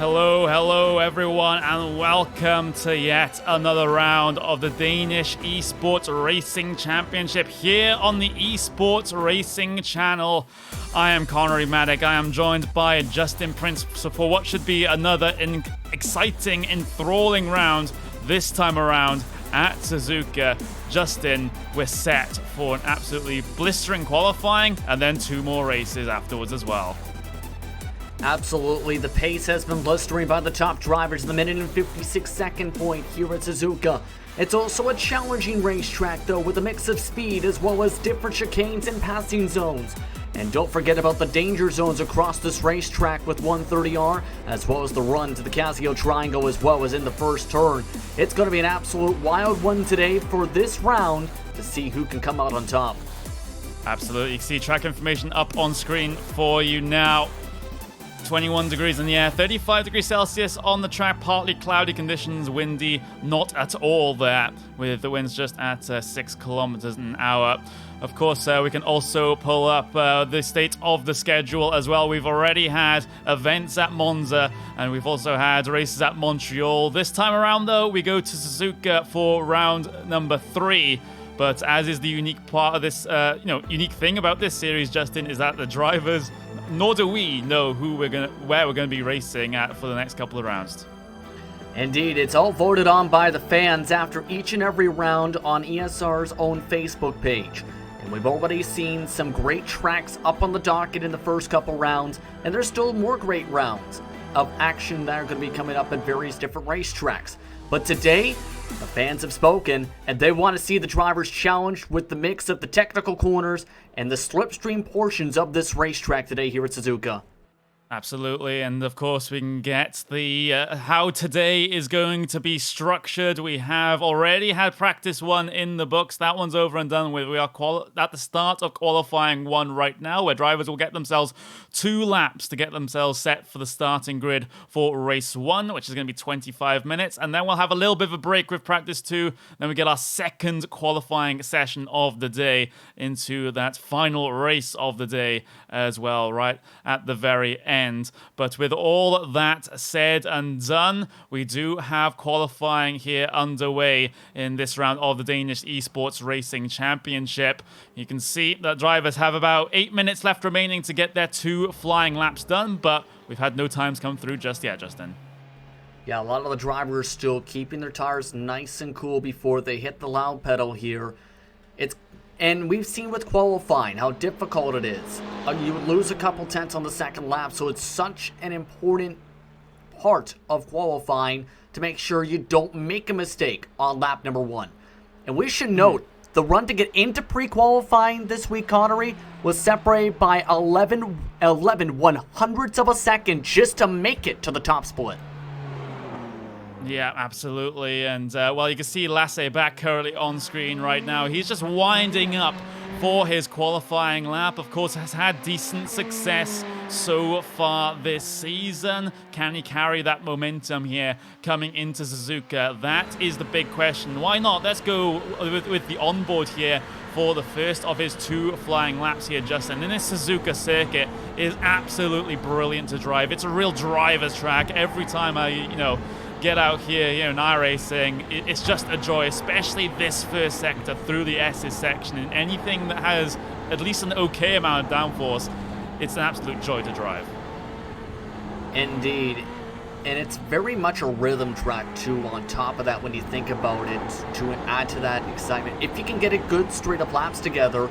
Hello everyone, and welcome to yet another round of the Danish Esport Racing Championship here on the Esport Racing channel. I am Connery Maddock. I am joined by Justin Prince for what should be another exciting, enthralling round this time around at Suzuka. Justin, we're set for an absolutely blistering qualifying and then 2 more races afterwards as well. Absolutely, the pace has been blistering by the top drivers in the minute and 56-second point here at Suzuka. It's also a challenging racetrack though, with a mix of speed as well as different chicanes and passing zones. And don't forget about the danger zones across this racetrack with 130R, as well as the run to the Casio Triangle as well as in the first turn. It's going to be an absolute wild one today for this round to see who can come out on top. Absolutely, you can see track information up on screen for you now. 21 degrees in the air, 35 degrees Celsius on the track, partly cloudy conditions, windy, not at all there, with the winds just at 6 kilometers an hour. Of course, we can also pull up the state of the schedule as well. We've already had events at Monza, and we've also had races at Montreal. This time around, though, we go to Suzuka for round number 3. But as is the unique part of this, unique thing about this series, Justin, is that the drivers, nor do we know where we're gonna be racing at for the next couple of rounds. Indeed, it's all voted on by the fans after each and every round on ESR's own Facebook page. And we've already seen some great tracks up on the docket in the first couple rounds, and there's still more great rounds of action that are going to be coming up at various different racetracks. But today, the fans have spoken, and they want to see the drivers challenged with the mix of the technical corners and the slipstream portions of this racetrack today here at Suzuka. Absolutely, and of course we can get the how today is going to be structured. We have already had practice 1 in the books. That one's over and done with. We are at the start of qualifying 1 right now, where drivers will get themselves 2 laps to get themselves set for the starting grid for race 1, which is going to be 25 minutes. And then we'll have a little bit of a break with practice 2. Then we get our second qualifying session of the day into that final race of the day as well, right at the very end. But with all that said and done, we do have qualifying here underway in this round of the Danish Esport Racing Championship. You can see that drivers have about 8 minutes left remaining to get their 2 flying laps done, but we've had no times come through just yet, Justin. Yeah, a lot of the drivers still keeping their tires nice and cool before they hit the loud pedal here. And we've seen with qualifying how difficult it is. You lose a couple tenths on the second lap, so it's such an important part of qualifying to make sure you don't make a mistake on lap number 1. And we should note, the run to get into pre-qualifying this week, Connery, was separated by 11 one-hundredths of a second just to make it to the top split. Yeah, absolutely. And, well, you can see Lasse back currently on screen right now. He's just winding up for his qualifying lap. Of course, has had decent success so far this season. Can he carry that momentum here coming into Suzuka? That is the big question. Why not? Let's go with the onboard here for the first of his 2 flying laps here, Justin. And this Suzuka circuit is absolutely brilliant to drive. It's a real driver's track. Every time I, get out here, in iRacing, it's just a joy, especially this first sector through the S's section. And anything that has at least an okay amount of downforce, it's an absolute joy to drive. Indeed. And it's very much a rhythm track, too, on top of that when you think about it, to add to that excitement. If you can get a good straight-up laps together,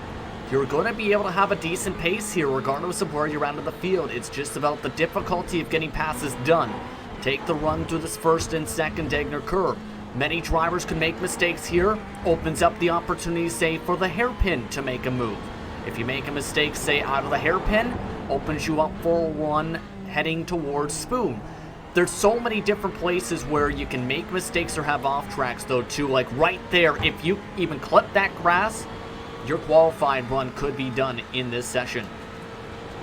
you're going to be able to have a decent pace here, regardless of where you're at in the field. It's just about the difficulty of getting passes done. Take the run through this first and second Degner curve. Many drivers can make mistakes here. Opens up the opportunity, say, for the hairpin to make a move. If you make a mistake, say, out of the hairpin, opens you up for one heading towards Spoon. There's so many different places where you can make mistakes or have off tracks, though, too. Like right there, if you even clip that grass, your qualifying run could be done in this session.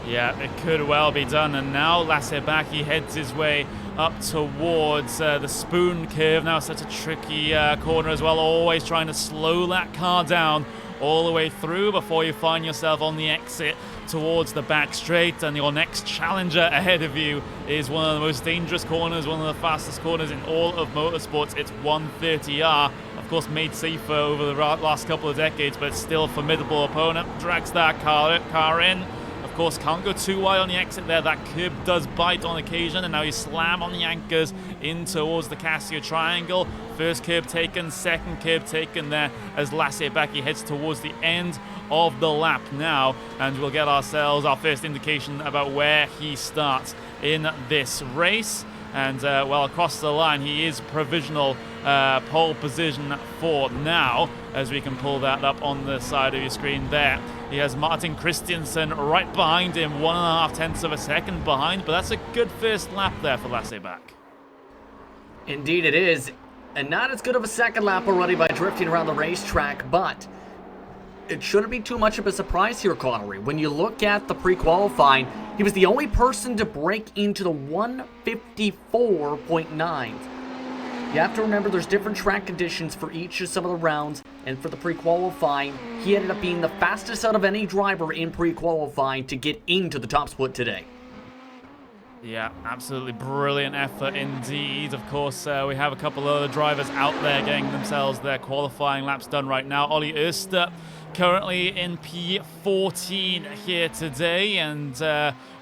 Yeah, it could well be done. And now Lasse back, he heads his way up towards the Spoon curve. Now such a tricky corner as well, always trying to slow that car down all the way through before you find yourself on the exit towards the back straight, and your next challenger ahead of you is one of the most dangerous corners, one of the fastest corners in all of motorsports. It's 130R, of course made safer over the last couple of decades, but still a formidable opponent. Drags that car in. Of course, can't go too wide on the exit there. That curb does bite on occasion, and now you slam on the anchors in towards the Casio triangle. First curb taken, second curb taken there as Lasse-Backe heads towards the end of the lap now, and we'll get ourselves our first indication about where he starts in this race. And well, across the line, he is provisional pole position for now, as we can pull that up on the side of your screen there. He has Martin Christiansen right behind him, 1.5 tenths of a second behind, but that's a good first lap there for Lasse-Backe. Indeed it is, and not as good of a second lap already by drifting around the racetrack, but it shouldn't be too much of a surprise here, Connery. When you look at the pre-qualifying, he was the only person to break into the 154.9. You have to remember there's different track conditions for each of some of the rounds, and for the pre-qualifying, he ended up being the fastest out of any driver in pre-qualifying to get into the top split today. Yeah, absolutely brilliant effort indeed. Of course, we have a couple of other drivers out there getting themselves their qualifying laps done right now. Ollie Oester currently in P14 here today, and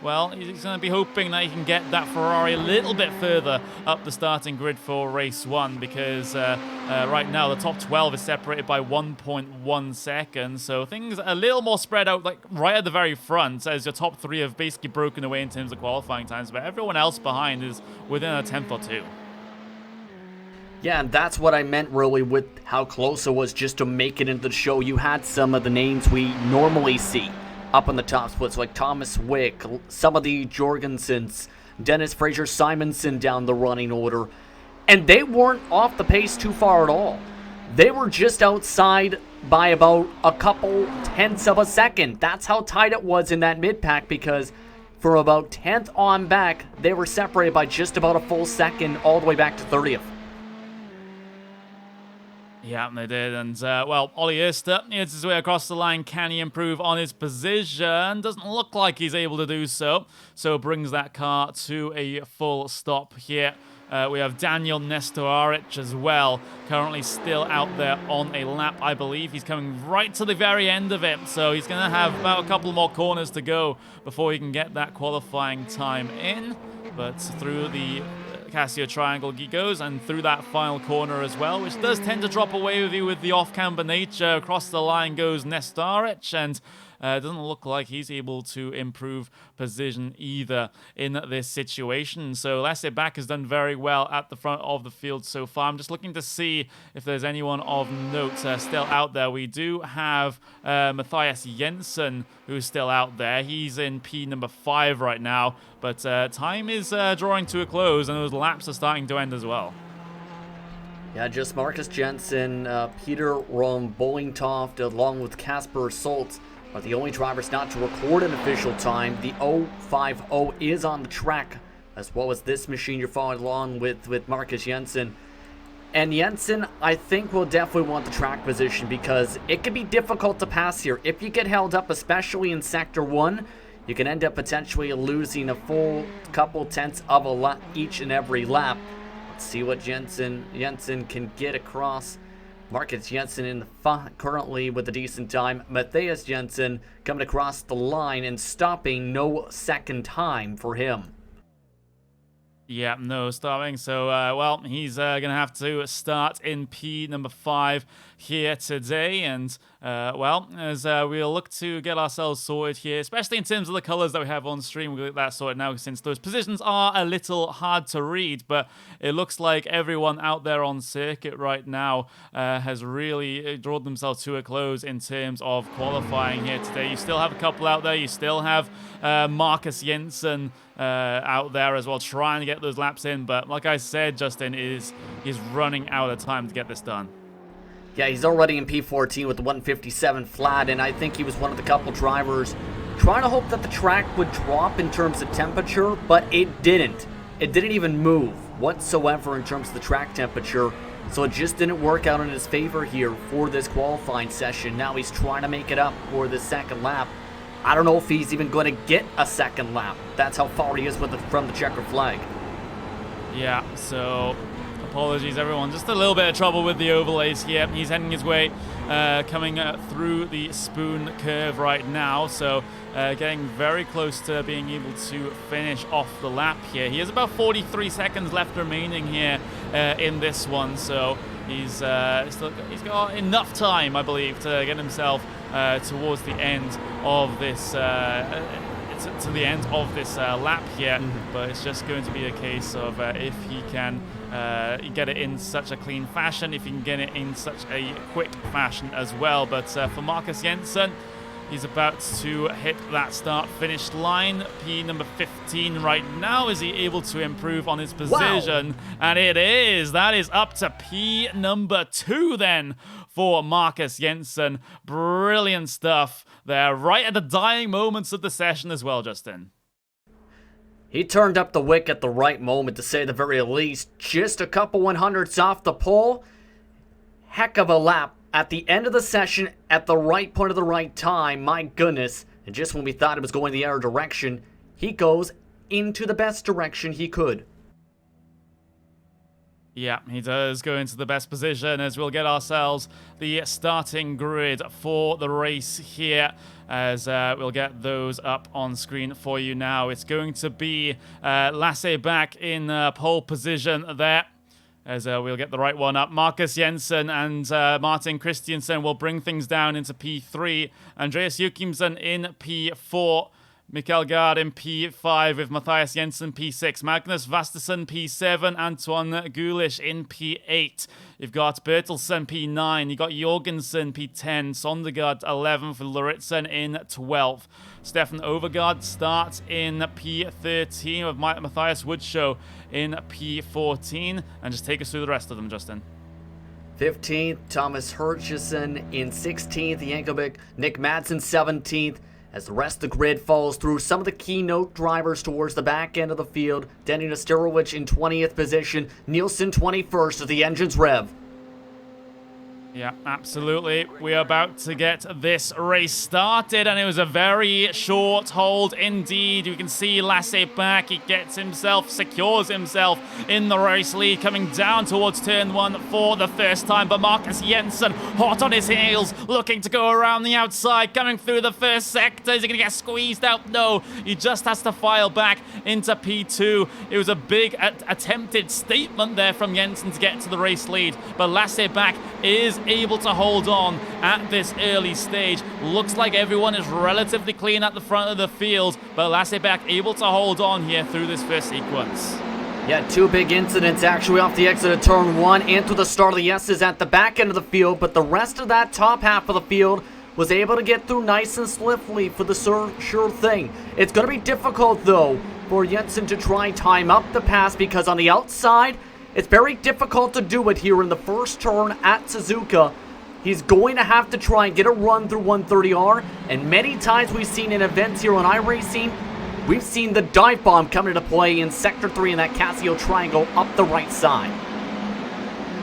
well, he's going to be hoping that he can get that Ferrari a little bit further up the starting grid for race 1, because right now the top 12 is separated by 1.1 seconds, so things are a little more spread out, like right at the very front, as your top 3 have basically broken away in terms of qualifying times, but everyone else behind is within a tenth or two. Yeah, and that's what I meant really with how close it was just to make it into the show. You had some of the names we normally see up on the top splits, like Thomas Wick, some of the Jorgensens, Dennis Fraser-Simonson down the running order, and they weren't off the pace too far at all. They were just outside by about a couple tenths of a second. That's how tight it was in that mid-pack, because for about 10th on back, they were separated by just about a full second all the way back to 30th. Yeah, they did, and well, Ollie Oester heads his way across the line. Can he improve on his position? Doesn't look like he's able to do so, so brings that car to a full stop here. We have Daniel Nestoric as well, currently still out there on a lap, I believe. He's coming right to the very end of it, so he's going to have about a couple more corners to go before he can get that qualifying time in, but through the Casio triangle he goes, and through that final corner as well, which does tend to drop away with you with the off-camber nature. Across the line goes Nestoric, and doesn't look like he's able to improve position either in this situation. So Lasse-Backe has done very well at the front of the field so far. I'm just looking to see if there's anyone of note still out there. We do have Matthias Jensen, who's still out there. He's in P number 5 right now, but time is drawing to a close, and those laps are starting to end as well. Yeah, just Marcus Jensen, Peter Rom Bollingtoft, along with Casper Soltz, are the only drivers not to record an official time. The 050 is on the track, as well as this machine you're following along with Marcus Jensen. And Jensen, I think, will definitely want the track position, because it can be difficult to pass here. If you get held up, especially in Sector 1, you can end up potentially losing a full couple tenths of a lap each and every lap. Let's see what Jensen can get across. Marcus Jensen in the currently with a decent time. Matthias Jensen coming across the line and stopping, no second time for him. Yeah, no stopping. So, well, he's going to have to start in P number 5 here today. And, well, as we'll look to get ourselves sorted here, especially in terms of the colors that we have on stream, we'll get that sorted now, since those positions are a little hard to read. But it looks like everyone out there on circuit right now has really drawn themselves to a close in terms of qualifying here today. You still have a couple out there. You still have Marcus Jensen out there as well, trying to get those laps in, but like I said, Justin, he's running out of time to get this done. Yeah, he's already in P14 with the 157 flat, and I think he was one of the couple drivers trying to hope that the track would drop in terms of temperature, but it didn't. It didn't even move whatsoever in terms of the track temperature. So it just didn't work out in his favor here for this qualifying session. Now he's trying to make it up for the second lap. I don't know if he's even going to get a second lap. That's how far he is from the checker flag. Yeah, so apologies everyone. Just a little bit of trouble with the overlays here. He's heading his way, coming through the spoon curve right now. So getting very close to being able to finish off the lap here. He has about 43 seconds left remaining here in this one. So he's got enough time, I believe, to get himself towards the end of this to the end of this lap here. But it's just going to be a case of if he can get it in such a clean fashion, if he can get it in such a quick fashion as well. But for Marcus Jensen, he's about to hit that start-finish line. P number 15 right now. Is he able to improve on his position? Wow. And it is. That is up to P number 2 then for Marcus Jensen. Brilliant stuff there, right at the dying moments of the session as well, Justin. He turned up the wick at the right moment, to say the very least. Just a couple 100ths off the pole. Heck of a lap at the end of the session, at the right point at the right time. My goodness. And just when we thought it was going the other direction, he goes into the best direction he could. Yeah, he does go into the best position as we'll get ourselves the starting grid for the race here, as we'll get those up on screen for you now. It's going to be Lasse back in pole position there, as we'll get the right one up. Marcus Jensen and Martin Christiansen will bring things down into P3. Andreas Joachimsen in P4. Mikael Gaard in P5 with Matthias Jensen P6. Magnus Vastersen P7. Antoine Gulish in P8. You've got Bertelsen P9. You've got Jorgensen P10. Sondergaard 11 for Loritzen in 12. Stefan Overgaard starts in P13 with Matthias Woodshow in P14. And just take us through the rest of them, Justin. 15th, Thomas Hutchison in 16th. Yankovic, Nick Madsen 17th. As the rest of the grid falls through, some of the keynote drivers towards the back end of the field. Denny Nesterovic in 20th position. Nielsen 21st as the engines rev. Yeah, absolutely. We are about to get this race started, and it was a very short hold indeed. You can see Lasse back. He gets himself, secures himself in the race lead, coming down towards turn 1 for the first time. But Marcus Jensen, hot on his heels, looking to go around the outside, coming through the first sector. Is he going to get squeezed out? No, he just has to file back into P2. It was a big attempted statement there from Jensen to get to the race lead, but Lasse back is able to hold on at this early stage. Looks like everyone is relatively clean at the front of the field, but Lasseback able to hold on here through this first sequence. Yeah, 2 big incidents actually off the exit of turn 1 and through the start of the S's at the back end of the field, but the rest of that top half of the field was able to get through nice and swiftly for the sure thing. It's going to be difficult though for Jensen to try and time up the pass, because on the outside, it's very difficult to do it here in the first turn at Suzuka. He's going to have to try and get a run through 130R, and many times we've seen in events here on iRacing, we've seen the dive bomb come into play in Sector 3 in that Casio triangle up the right side.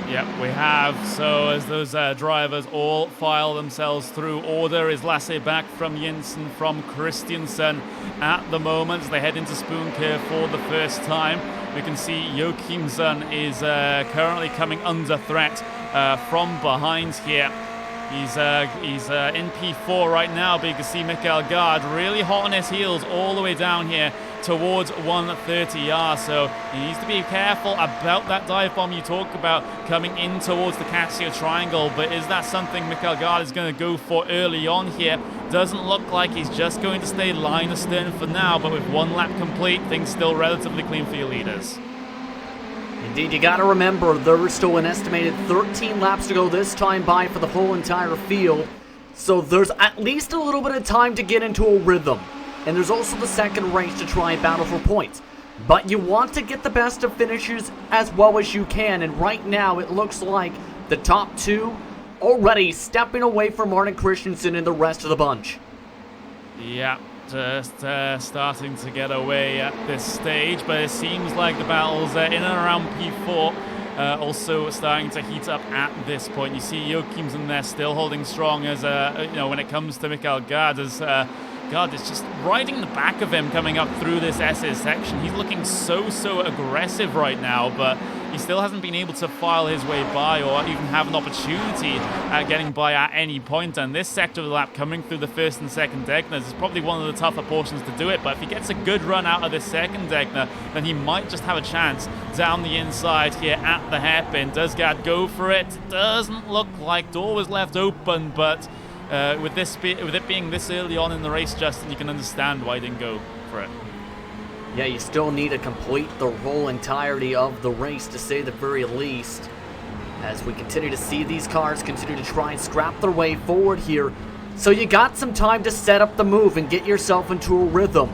Yep, we have. So as those drivers all file themselves through, order is Lasse back from Jensen, from Christiansen at the moment as they head into Spoon Curve for the first time. We can see Joachimsen is currently coming under threat from behind here. He's in P4 right now, but you can see Mikael Gaard really hot on his heels all the way down here towards 130R. So he needs to be careful about that dive bomb you talk about coming in towards the Casio triangle. But is that something Mikael Gaard is going to go for early on here? Doesn't look like he's just going to stay line astern for now, but with 1 lap complete, things still relatively clean for your leaders. Indeed, you got to remember there's still an estimated 13 laps to go this time by for the whole entire field. So there's at least a little bit of time to get into a rhythm. And there's also the second race to try and battle for points. But you want to get the best of finishers as well as you can. And right now it looks like the top 2 already stepping away from Martin Christensen and the rest of the bunch. Yeah. Just starting to get away at this stage, but it seems like the battles in and around P4 also starting to heat up at this point. You see Joachimsen there still holding strong as, when it comes to Mikael Gard, as Gard is just riding the back of him coming up through this SS section. He's looking so aggressive right now, but he still hasn't been able to file his way by or even have an opportunity at getting by at any point. And this sector of the lap coming through the first and second Degners is probably one of the tougher portions to do it. But if he gets a good run out of this second Degner, then he might just have a chance down the inside here at the hairpin. Does Gard go for it? Doesn't look like. Door was left open, but with it being this early on in the race, Justin, you can understand why he didn't go for it. Yeah, you still need to complete the whole entirety of the race, to say the very least, as we continue to see these cars continue to try and scrap their way forward here. So you got some time to set up the move and get yourself into a rhythm.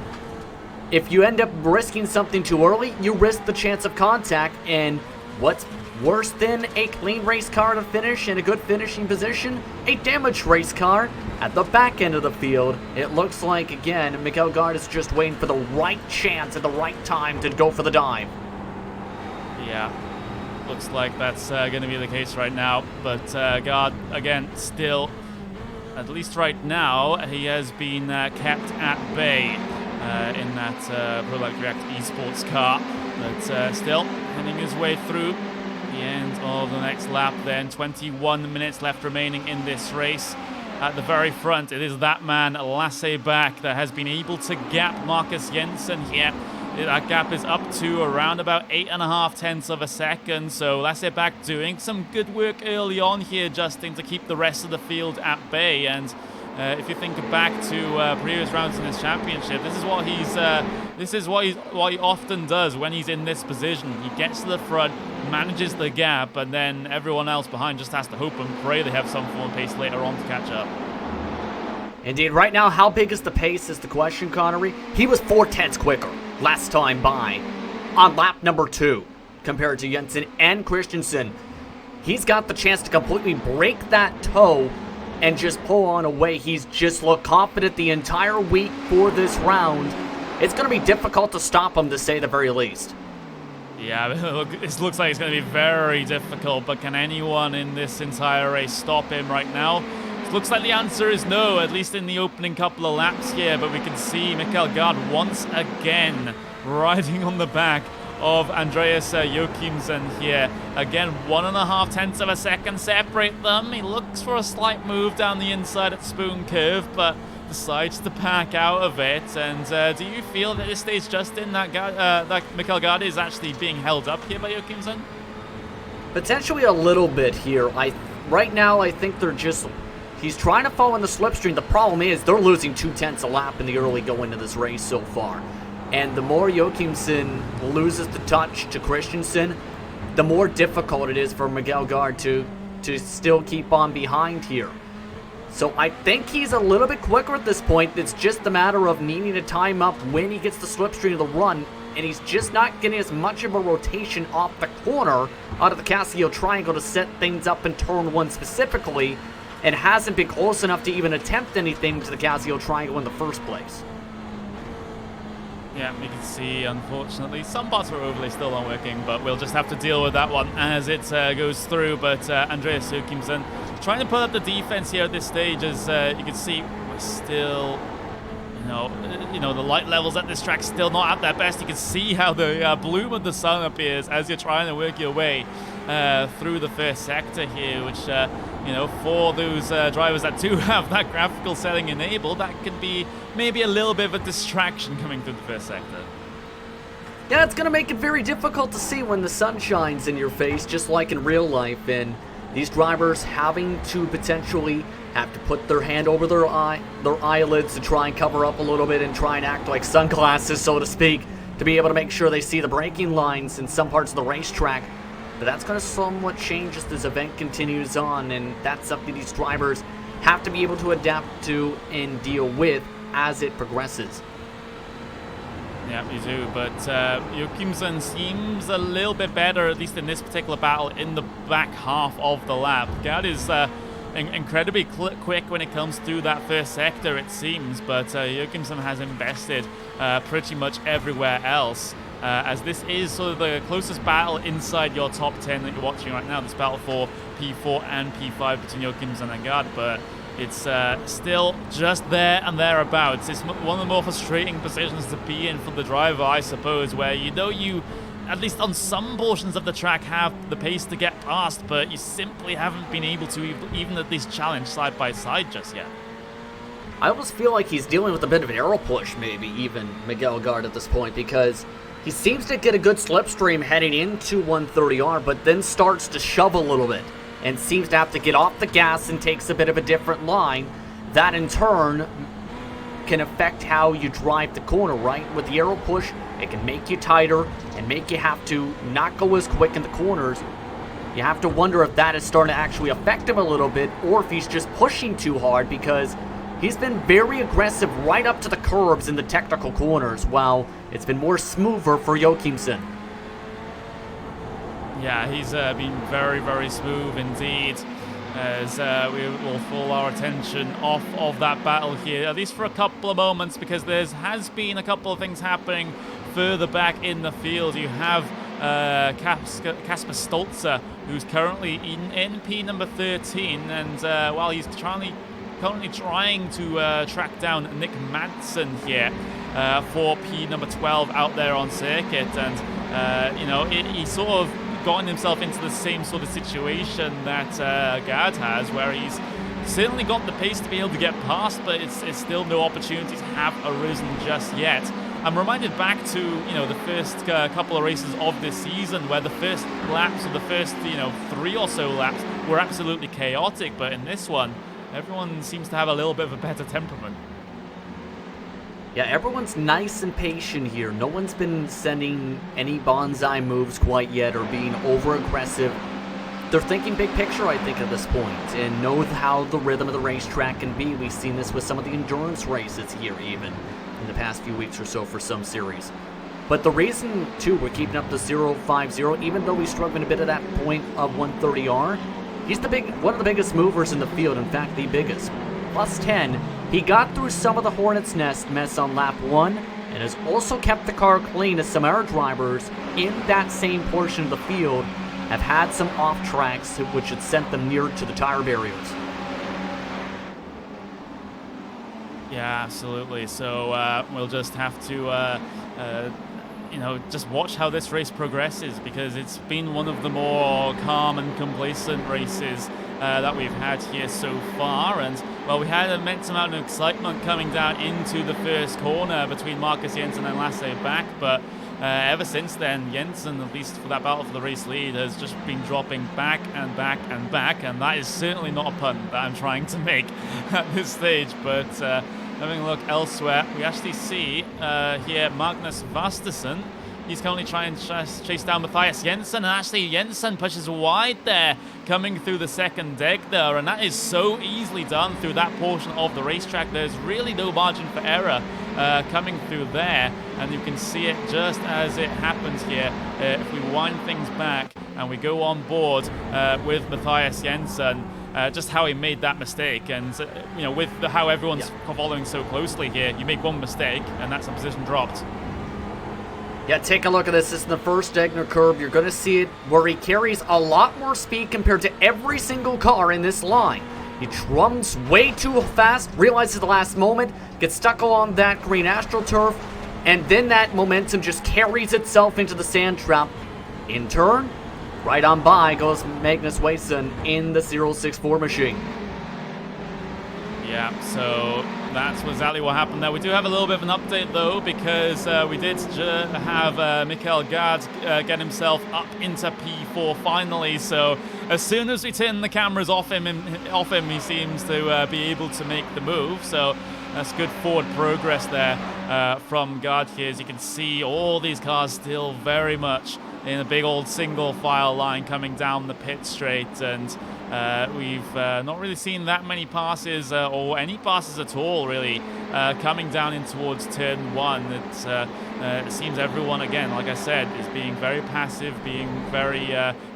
If you end up risking something too early, you risk the chance of contact, and what's worse than a clean race car to finish in a good finishing position? A damaged race car at the back end of the field. It looks like, again, Mikael Gard is just waiting for the right chance at the right time to go for the dive. Yeah, looks like that's going to be the case right now. But Gard, again, still, at least right now, he has been kept at bay in that Pro Electric React Esports car. But still, heading his way through the end of the next lap then. 21 minutes left remaining in this race. At the very front, it is that man, Lasse Bak, that has been able to gap Marcus Jensen here. That gap is up to around about 8.5 tenths of a second. So Lasse Bak doing some good work early on here, Justin, to keep the rest of the field at bay. And if you think back to previous rounds in this championship, this is what he often does when he's in this position. He gets to the front, manages the gap, and then everyone else behind just has to hope and pray they have some form of pace later on to catch up. Indeed, right now, how big is the pace is the question, Connery. He was 4 tenths quicker last time by on lap number 2 compared to Jensen and Christensen. He's got the chance to completely break that toe and just pull on away. He's just looked confident the entire week for this round. It's going to be difficult to stop him, to say the very least. Yeah, it looks like it's going to be very difficult, but can anyone in this entire race stop him right now? It looks like the answer is no, at least in the opening couple of laps here, but we can see Mikael Gard once again riding on the back of Andreas Joachimsen here. Again, 1.5 tenths of a second separate them. He looks for a slight move down the inside at Spoon Curve, but decides to back out of it. And do you feel that at this stage, Justin, that Mikael Gard is actually being held up here by Joachimsen? Potentially a little bit here. Right now, I think he's trying to follow in the slipstream. The problem is they're losing 2 tenths a lap in the early going of this race so far. And the more Joachimsen loses the touch to Christensen, the more difficult it is for Mikael Gard to still keep on behind here. So I think he's a little bit quicker at this point. It's just a matter of needing to time up when he gets the slipstream of the run, and he's just not getting as much of a rotation off the corner out of the Casio triangle to set things up in turn 1 specifically, and hasn't been close enough to even attempt anything to the Casio triangle in the first place. Yeah, you can see, unfortunately, some parts of our overlay still aren't working, but we'll just have to deal with that one as it goes through. But Andreas Joachimsen trying to put up the defense here at this stage, as you can see, we're still, the light levels at this track still not at their best. You can see how the bloom of the sun appears as you're trying to work your way through the first sector here, which, for those drivers that do have that graphical setting enabled, that could be maybe a little bit of a distraction coming through the first sector. Yeah, it's going to make it very difficult to see when the sun shines in your face, just like in real life, and these drivers having to potentially have to put their hand over their eyelids to try and cover up a little bit and try and act like sunglasses, so to speak, to be able to make sure they see the braking lines in some parts of the racetrack. But that's going to somewhat change as this event continues on, and that's something these drivers have to be able to adapt to and deal with as it progresses. Yeah, you do, but Joachimsen seems a little bit better, at least in this particular battle, in the back half of the lap. Gard is incredibly quick when it comes through that first sector, it seems, but Joachimsen has invested pretty much everywhere else. as this is sort of the closest battle inside your top 10 that you're watching right now, this battle for P4 and P5 between Joachimsen and Gard, but it's still just there and thereabouts. It's one of the more frustrating positions to be in for the driver, I suppose, where you know you, at least on some portions of the track, have the pace to get past, but you simply haven't been able to even at least challenge side by side just yet. I almost feel like he's dealing with a bit of an arrow push, maybe, even Miguel Gard at this point, because he seems to get a good slipstream heading into 130R, but then starts to shove a little bit and seems to have to get off the gas and takes a bit of a different line. That, in turn, can affect how you drive the corner, right? With the arrow push, it can make you tighter and make you have to not go as quick in the corners. You have to wonder if that is starting to actually affect him a little bit, or if he's just pushing too hard, because he's been very aggressive right up to the curbs in the technical corners, while it's been more smoother for Joachimsen. Yeah, he's been very, very smooth indeed, as we will pull our attention off of that battle here, at least for a couple of moments, because there has been a couple of things happening further back in the field. You have Kasper Stolzer, who's currently in P number 13, and while he's currently trying to track down Nick Madsen here for P number 12 out there on circuit, and you know, he sort of gotten himself into the same sort of situation that Gard has, where he's certainly got the pace to be able to get past, but it's still no opportunities have arisen just yet. I'm reminded back to, you know, the first couple of races of this season, where the first laps, or the first, you know, 3 or so laps were absolutely chaotic, but in this one, everyone seems to have a little bit of a better temperament. Yeah, everyone's nice and patient here. No one's been sending any bonsai moves quite yet or being over-aggressive. They're thinking big picture, I think, at this point, and know how the rhythm of the racetrack can be. We've seen this with some of the endurance races here, even in the past few weeks or so for some series. But the reason, too, we're keeping up the 0.50, even though he's struggling a bit at that point of 130R, he's one of the biggest movers in the field, in fact, the biggest. Plus 10, he got through some of the Hornet's Nest mess on lap 1, and has also kept the car clean, as some of our drivers in that same portion of the field have had some off tracks which had sent them near to the tire barriers. Yeah, absolutely. So we'll just have to you know, just watch how this race progresses, because it's been one of the more calm and complacent races that we've had here so far. And, well, we had an immense amount of excitement coming down into the first corner between Marcus Jensen and Lasse Bak, but ever since then, Jensen, at least for that battle for the race lead, has just been dropping back and back and back, and that is certainly not a pun that I'm trying to make at this stage. But having a look elsewhere, we actually see here Magnus Vastersen. He's currently trying to chase down Matthias Jensen, and actually Jensen pushes wide there, coming through the second deck there, and that is so easily done through that portion of the racetrack. There's really no margin for error coming through there, and you can see it just as it happens here. If we wind things back and we go on board with Matthias Jensen, just how he made that mistake, and you know, with how everyone's following so closely here, you make one mistake and that's a position dropped. Yeah, take a look at this. This is the first Egner curve. You're going to see it where he carries a lot more speed compared to every single car in this line. He drums way too fast, realizes at the last moment, gets stuck along that green AstroTurf, and then that momentum just carries itself into the sand trap. In turn, right on by goes Magnus Jensen in the 064 machine. Yeah, so that's exactly what happened there. We do have a little bit of an update, though, because we did have Mikael Gard get himself up into P4 finally. So as soon as we turn the cameras off him, he seems to be able to make the move. So that's good forward progress there from Gard here. As you can see, all these cars still very much in a big old single file line coming down the pit straight, and we've not really seen that many passes or any passes at all really coming down in towards turn 1. It seems everyone, again, like I said, is being very passive, being very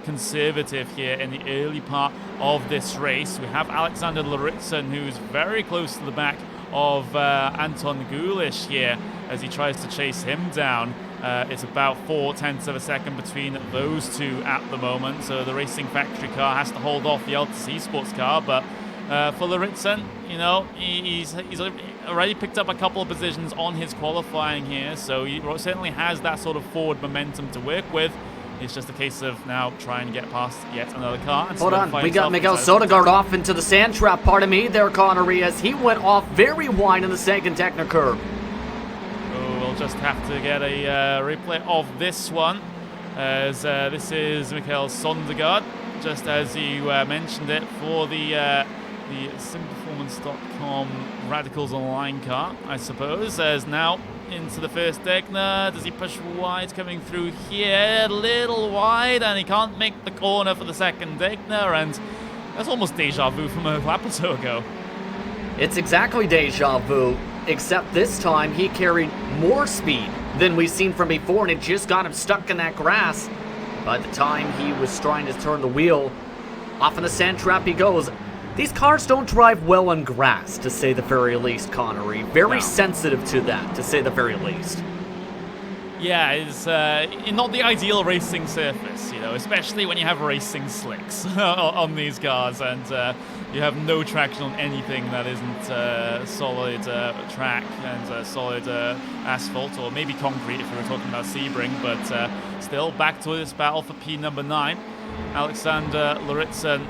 conservative here in the early part of this race. We have Alexander Laritzen, who's very close to the back of Anton Gulish here as he tries to chase him down. It's about 0.4 of a second between those two at the moment, so the Racing Factory car has to hold off the Altus Esports car, but for Lauritsen, you know, he's already picked up a couple of positions on his qualifying here, so he certainly has that sort of forward momentum to work with. It's just a case of now trying to get past yet another car. And hold on, we got Miguel Sodegaard off into the sand trap, pardon me there, Connery, as he went off very wide in the second techno curve. Oh, we'll just have to get a replay of this one, as this is Miguel Sodegaard, just as you mentioned it, for the simperformance.com Radicals Online car, I suppose, as now into the first Degner. Does he push wide coming through here? A little wide, and he can't make the corner for the second Degner, and that's almost deja vu from a lap or two ago. It's exactly deja vu, except this time he carried more speed than we've seen from before, and it just got him stuck in that grass. By the time he was trying to turn the wheel, off in the sand trap he goes. These cars don't drive well on grass, to say the very least, Connery. Very sensitive to that, to say the very least. Yeah, it's not the ideal racing surface, you know, especially when you have racing slicks on these cars, and you have no traction on anything that isn't solid track and solid asphalt, or maybe concrete if we were talking about Sebring, but still back to this battle for P number 9. Alexander Lauritsen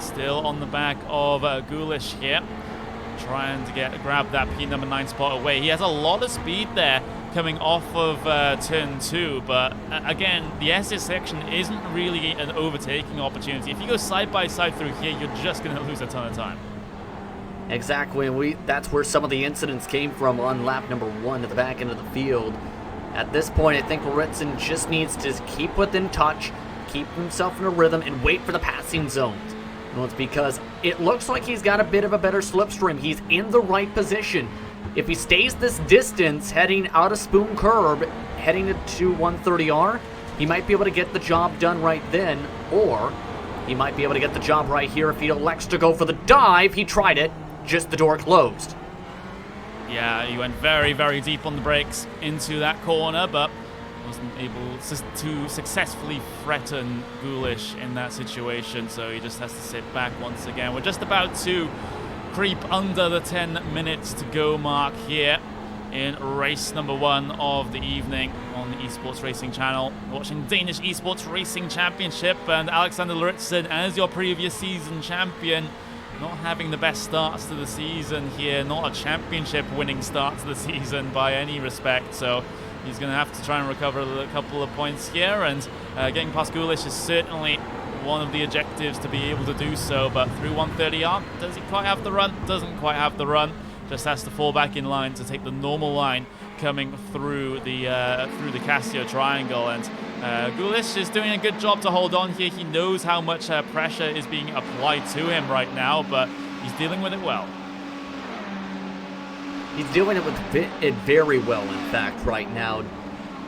still on the back of Gulish here, trying to grab that P number 9 spot away. He has a lot of speed there coming off of turn 2, but again, the SS section isn't really an overtaking opportunity. If you go side by side through here, you're just going to lose a ton of time. Exactly, and that's where some of the incidents came from on lap number 1 at the back end of the field. At this point, I think Lauritsen just needs to keep within touch, keep himself in a rhythm, and wait for the passing zones. Well, it's because it looks like he's got a bit of a better slipstream. He's in the right position. If he stays this distance heading out of Spoon Curb, heading to 130R, he might be able to get the job done right then, or he might be able to get the job right here if he elects to go for the dive. He tried it, just the door closed. Yeah, he went very, very deep on the brakes into that corner, but wasn't able to successfully threaten Gulish in that situation, so he just has to sit back once again. We're just about to creep under the 10 minutes to go mark here in race number 1 of the evening on the Esports Racing channel. Watching Danish Esport Racing Championship, and Alexander Lauritsen, as your previous season champion, not having the best starts to the season here, not a championship winning start to the season by any respect, so he's going to have to try and recover a couple of points here, and getting past Gulish is certainly one of the objectives to be able to do so, but through 130R, does he quite have the run? Doesn't quite have the run, just has to fall back in line to take the normal line coming through the Casio triangle, and Gulish is doing a good job to hold on here. He knows how much pressure is being applied to him right now, but he's dealing with it well. He's doing it very well, in fact, right now.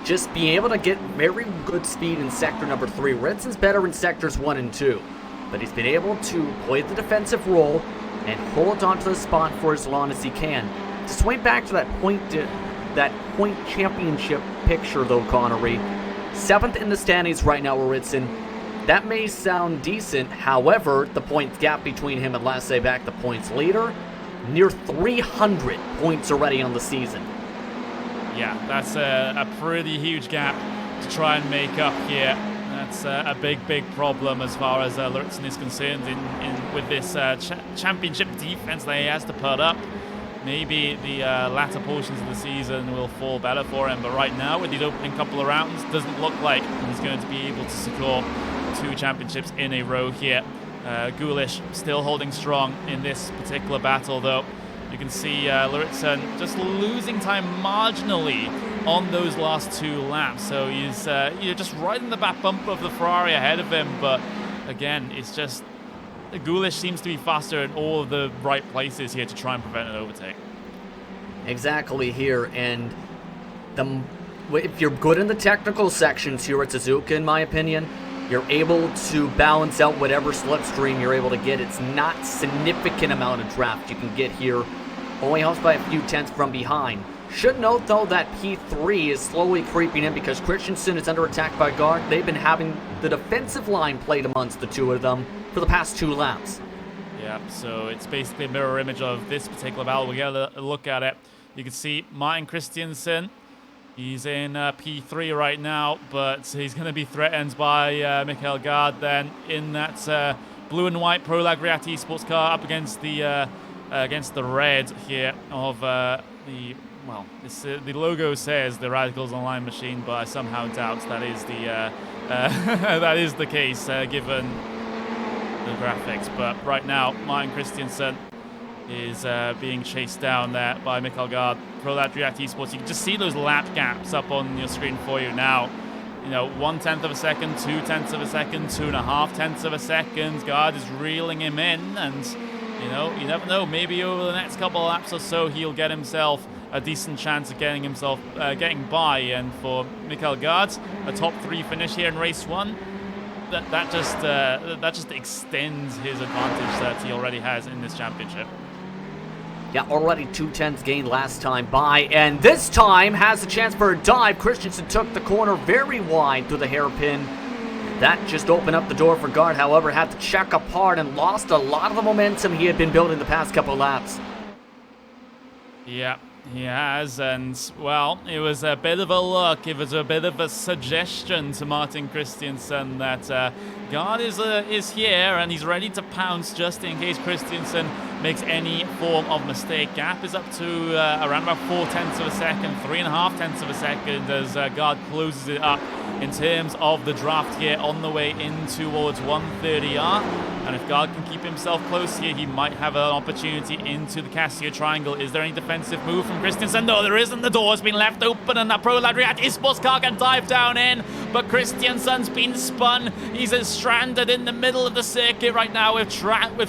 Just being able to get very good speed in sector number 3. Lauritsen's better in sectors 1 and 2, but he's been able to play the defensive role and hold on to the spot for as long as he can. To swing back to that point championship picture, though, Connery, 7th in the standings right now, Lauritsen. That may sound decent, however, the points gap between him and Lasse back, the points leader, near 300 points already on the season. Yeah, that's a pretty huge gap to try and make up here. That's a big problem as far as Lauritsen is concerned with this championship defense that he has to put up. Maybe the latter portions of the season will fall better for him, but right now, with the opening couple of rounds, doesn't look like he's going to be able to secure 2 championships in a row here. Gulish still holding strong in this particular battle, though. You can see Lauritsen just losing time marginally on those last 2 laps. So he's just right in the back bump of the Ferrari ahead of him. But again, it's just Gulish seems to be faster in all of the right places here to try and prevent an overtake. Exactly here, and if you're good in the technical sections here at Suzuka, in my opinion, you're able to balance out whatever slipstream you're able to get. It's not significant amount of draft you can get here, only helps by a few tenths from behind. Should note, though, that P3 is slowly creeping in because Christensen is under attack by Gard. They've been having the defensive line played amongst the two of them for the past 2 laps. Yeah, so it's basically a mirror image of this particular battle. We'll get a look at it. You can see Martin Christensen. He's in P3 right now, but he's going to be threatened by Michael Gard then in that blue and white Pro Lagriati sports car up against the red here of well, the logo says the Radicals Online machine, but I somehow doubt that is the that is the case given the graphics. But right now, Martin Christensen is being chased down there by Michael Gard. Pro Adriati Esports. You can just see those lap gaps up on your screen for you now. You know, 1/10 of a second, 2/10 of a second, 2.5 of a second. Gard is reeling him in, and you know, you never know. Maybe over the next couple of laps or so, he'll get himself a decent chance of getting by. And for Michael Gard, a top 3 finish here in race 1, that just extends his advantage that he already has in this championship. Yeah, already 2/10 gained last time by, and this time has a chance for a dive. Christensen took the corner very wide through the hairpin. That just opened up the door for Gard, however, had to check apart and lost a lot of the momentum he had been building the past couple laps. Yeah, he has, and, well, it was a bit of a look. It was a bit of a suggestion to Martin Christensen that Gard is here, and he's ready to pounce just in case Christensen makes any form of mistake. Gap is up to around about 4/10 of a second, 3.5 of a second as Gard closes it up in terms of the draft here on the way in towards 130R. And if Gard can keep himself close here, he might have an opportunity into the Casio Triangle. Is there any defensive move from Christensen? No, there isn't. The door's been left open, and that Pro Ladriati sports car can dive down in. But Christensen's been spun. He's stranded in the middle of the circuit right now with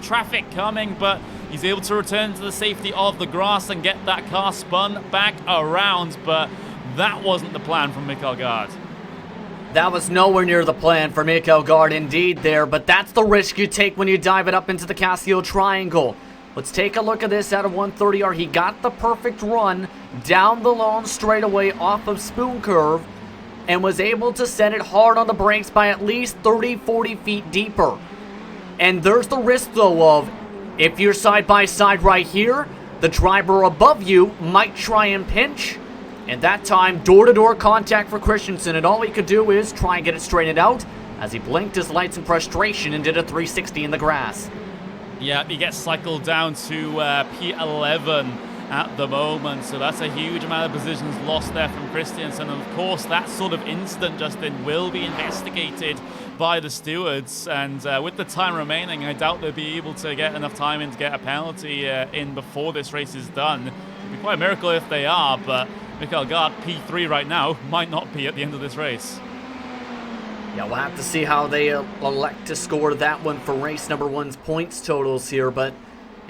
traffic coming, but he's able to return to the safety of the grass and get that car spun back around. But that wasn't the plan from Michael Gard. That was nowhere near the plan for Michael Gard indeed there, but that's the risk you take when you dive it up into the Casio Triangle. Let's take a look at this out of 130R. He got the perfect run down the long straightaway off of Spoon Curve and was able to set it hard on the brakes by at least 30-40 feet deeper. And there's the risk, though, of if you're side by side right here, the driver above you might try and pinch. And that time, door-to-door contact for Christensen, and all he could do is try and get it straightened out as he blinked his lights in frustration and did a 360 in the grass. Yeah, he gets cycled down to P11 at the moment, so that's a huge amount of positions lost there from Christensen. And of course, that sort of incident, Justin, will be investigated by the stewards, and with the time remaining, I doubt they'll be able to get enough time in to get a penalty in before this race is done. It'd be quite a miracle if they are, but Michael Gard, P3 right now, might not be at the end of this race. Yeah, we'll have to see how they elect to score that one for race number 1's points totals here, but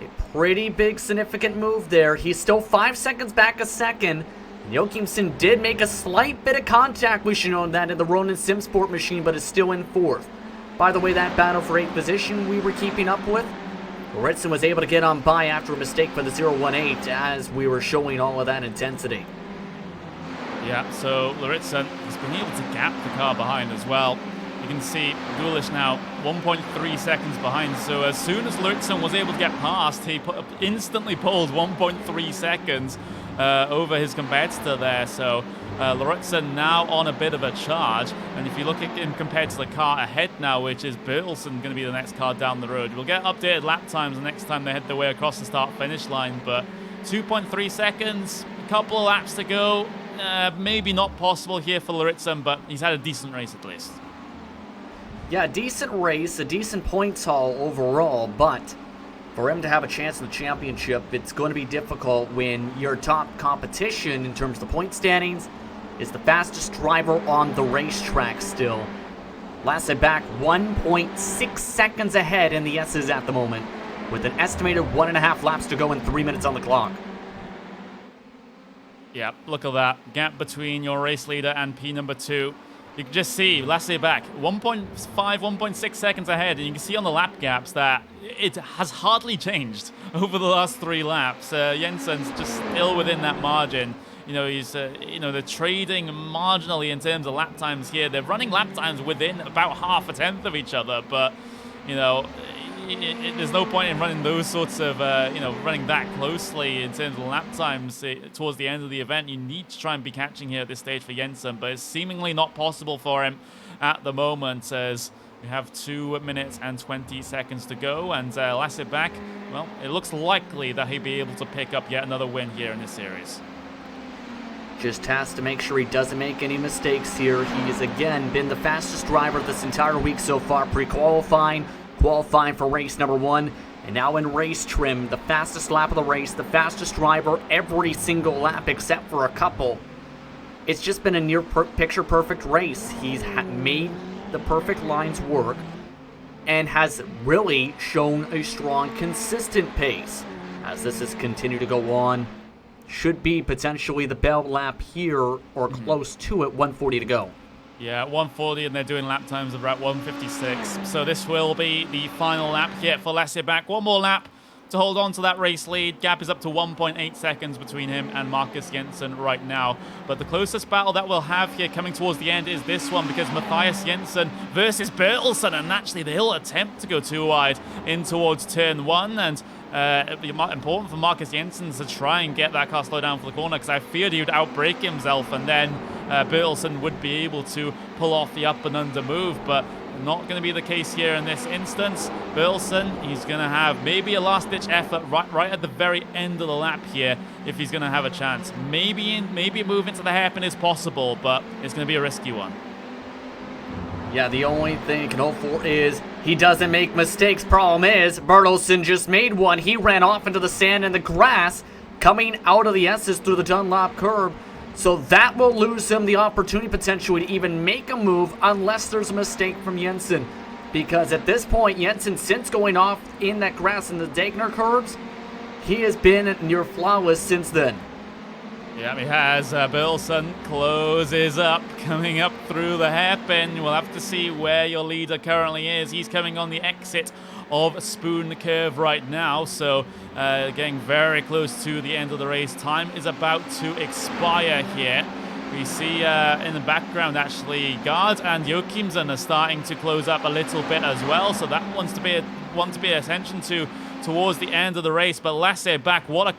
a pretty big significant move there. He's still 5 seconds back a second. Joachimsen did make a slight bit of contact, we should know that, in the Ronin Simsport machine, but is still in 4th. By the way, that battle for 8th position we were keeping up with, Lauritsen was able to get on by after a mistake for the 018 as we were showing all of that intensity. Yeah, so Lauritsen has been able to gap the car behind as well. You can see Gulish now 1.3 seconds behind. So as soon as Lauritsen was able to get past, he instantly pulled 1.3 seconds over his competitor there. So Lauritsen now on a bit of a charge. And if you look at him compared to the car ahead now, which is Bertelsen going to be the next car down the road, we'll get updated lap times the next time they head their way across the start-finish line. But 2.3 seconds, a couple of laps to go. Maybe not possible here for Lauritsen, but he's had a decent race at least. Yeah, a decent race, a decent points haul overall, but for him to have a chance in the championship, it's going to be difficult when your top competition in terms of the point standings is the fastest driver on the racetrack still. Lasted back 1.6 seconds ahead in the S's at the moment, with an estimated 1.5 laps to go and 3 minutes on the clock. Yeah, look at that. Gap between your race leader and P number 2. You can just see Lassie back 1.5, 1.6 seconds ahead, and you can see on the lap gaps that it has hardly changed over the last 3 laps. Jensen's just still within that margin. You know, he's, they're trading marginally in terms of lap times here. They're running lap times within about half a tenth of each other, but, you know, there's no point in running those sorts of, running that closely in terms of lap times towards the end of the event. You need to try and be catching here at this stage for Jensen, but it's seemingly not possible for him at the moment, as we have 2 minutes and 20 seconds to go, and Lasseback, well, it looks likely that he'll be able to pick up yet another win here in this series. Just has to make sure he doesn't make any mistakes here. He's again been the fastest driver this entire week so far, pre-qualifying, qualifying for race number 1, and now in race trim, the fastest lap of the race, the fastest driver every single lap except for a couple. It's just been a near picture perfect race. He's made the perfect lines work and has really shown a strong, consistent pace. As this has continued to go on, should be potentially the bell lap here or close to it, 140 to go. Yeah, 140, and they're doing lap times of about 156. So this will be the final lap here for Lasseback. One more lap to hold on to that race lead. Gap is up to 1.8 seconds between him and Marcus Jensen right now. But the closest battle that we'll have here coming towards the end is this one, because Matthias Jensen versus Bertelsen, and naturally they'll attempt to go too wide in towards turn 1, and it'd be important for Marcus Jensen to try and get that car slowed down for the corner, because I feared he would outbrake himself, and then Bertelsen would be able to pull off the up and under move, but not going to be the case here in this instance. Bertelsen, he's going to have maybe a last-ditch effort right at the very end of the lap here if he's going to have a chance. Maybe a move into the hairpin is possible, but it's going to be a risky one. Yeah, the only thing you can hope for is he doesn't make mistakes. Problem is, Bertelsen just made one. He ran off into the sand and the grass coming out of the S's through the Dunlop curb. So that will lose him the opportunity potentially to even make a move unless there's a mistake from Jensen. Because at this point, Jensen, since going off in that grass in the Dagner curbs, he has been near flawless since then. Yeah, he has. Bertelsen closes up, coming up through the hairpin. We'll have to see where your leader currently is. He's coming on the exit of Spoon Curve right now, so getting very close to the end of the race. Time is about to expire here. We see in the background, actually, Gard and Joachimsen are starting to close up a little bit as well, so that wants to be one to pay attention to towards the end of the race. But Lasseback, what a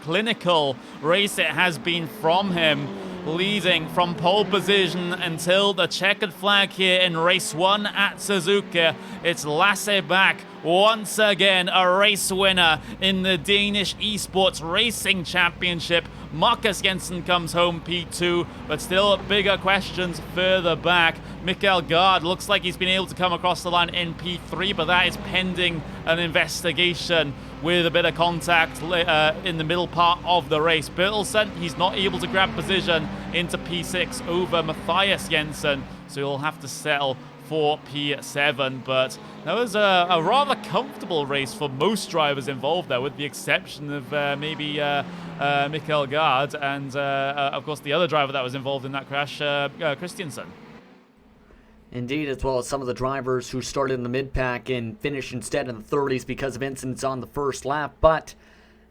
clinical race it has been from him, leading from pole position until the checkered flag here in race 1 at Suzuka. It's Lasseback once again a race winner in the Danish Esport Racing Championship. Marcus Jensen comes home P2, but still bigger questions further back. Mikael Gard looks like he's been able to come across the line in P3, but that is pending an investigation with a bit of contact in the middle part of the race. Bertelsen, he's not able to grab position into P6 over Matthias Jensen, so he'll have to settle for P7, but that was a rather comfortable race for most drivers involved there, with the exception of maybe Mikael Gard and, of course, the other driver that was involved in that crash, Christiansen. Indeed, as well as some of the drivers who started in the mid-pack and finished instead in the 30s because of incidents on the first lap. But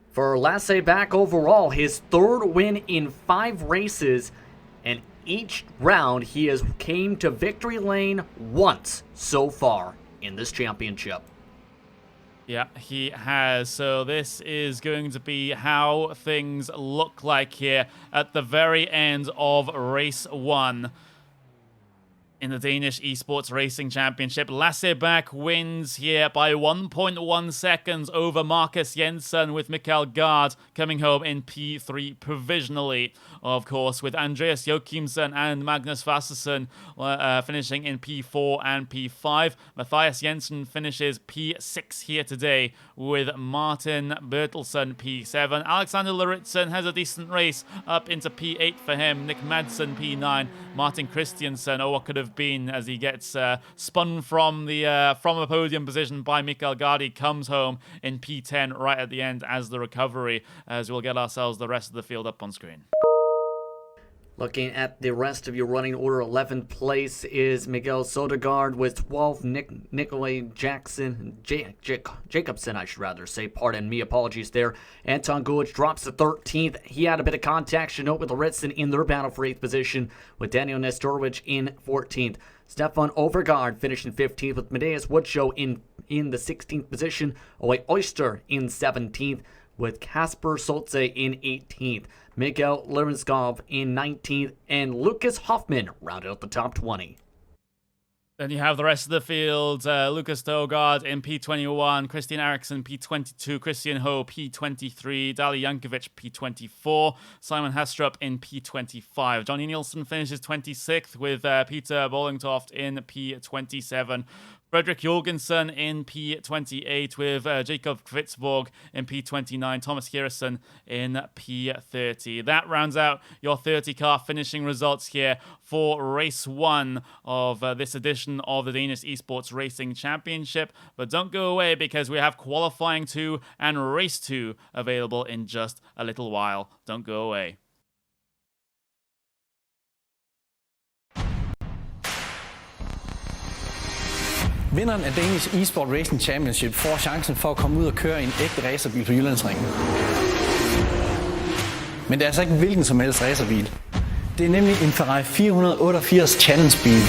for Lasseback overall, his 3rd win in 5 races, and each round he has came to victory lane once so far in this championship. Yeah, he has. So this is going to be how things look like here at the very end of race 1. In the Danish Esports Racing Championship, Lasseback wins here by 1.1 seconds over Marcus Jensen, with Mikael Gard coming home in P3 provisionally, of course, with Andreas Joachimsen and Magnus Vassersen finishing in P4 and P5. Matthias Jensen finishes P6 here today, with Martin Bertelsen P7. Alexander Lauritzen has a decent race up into P8 for him. Nick Madsen P9. Martin Christiansen, what could have been, as he gets spun from a podium position by Mikael Gard, comes home in P10 right at the end as the recovery, as we'll get ourselves the rest of the field up on screen. Looking at the rest of your running order, 11th place is Miguel Sodegaard with 12. Nikolai Jacobson, I should rather say. Pardon me, apologies there. Anton Gulich drops to 13th. He had a bit of contact, Chanot with Lauritsen in their battle for 8th position, with Daniel Nestorovic in 14th. Stefan Overgaard finished in 15th, with Matthias Woodshow in the 16th position. Ole Oyster in 17th, with Kasper Soltze in 18th. Miguel Lerenskov in 19th, and Lucas Hoffman rounded out the top 20. Then you have the rest of the field. Lucas Dogard in P21, Christian Eriksson P22, Christian Ho P23, Dali Jankovic P24, Simon Hastrup in P25. Johnny Nielsen finishes 26th with Peter Bollingtoft in P27. Fredrik Jorgensen in P28 with Jakob Kvitzborg in P29, Thomas Harrison in P30. That rounds out your 30-car finishing results here for race 1 of this edition of the Danish Esports Racing Championship. But don't go away, because we have qualifying 2 and race 2 available in just a little while. Don't go away. Vinderen af Danish Esport Racing Championship får chancen for at komme ud og køre i en ægte racerbil på Jyllandsringen. Men det er altså ikke hvilken som helst racerbil. Det er nemlig en Ferrari 488 Challenge-bil.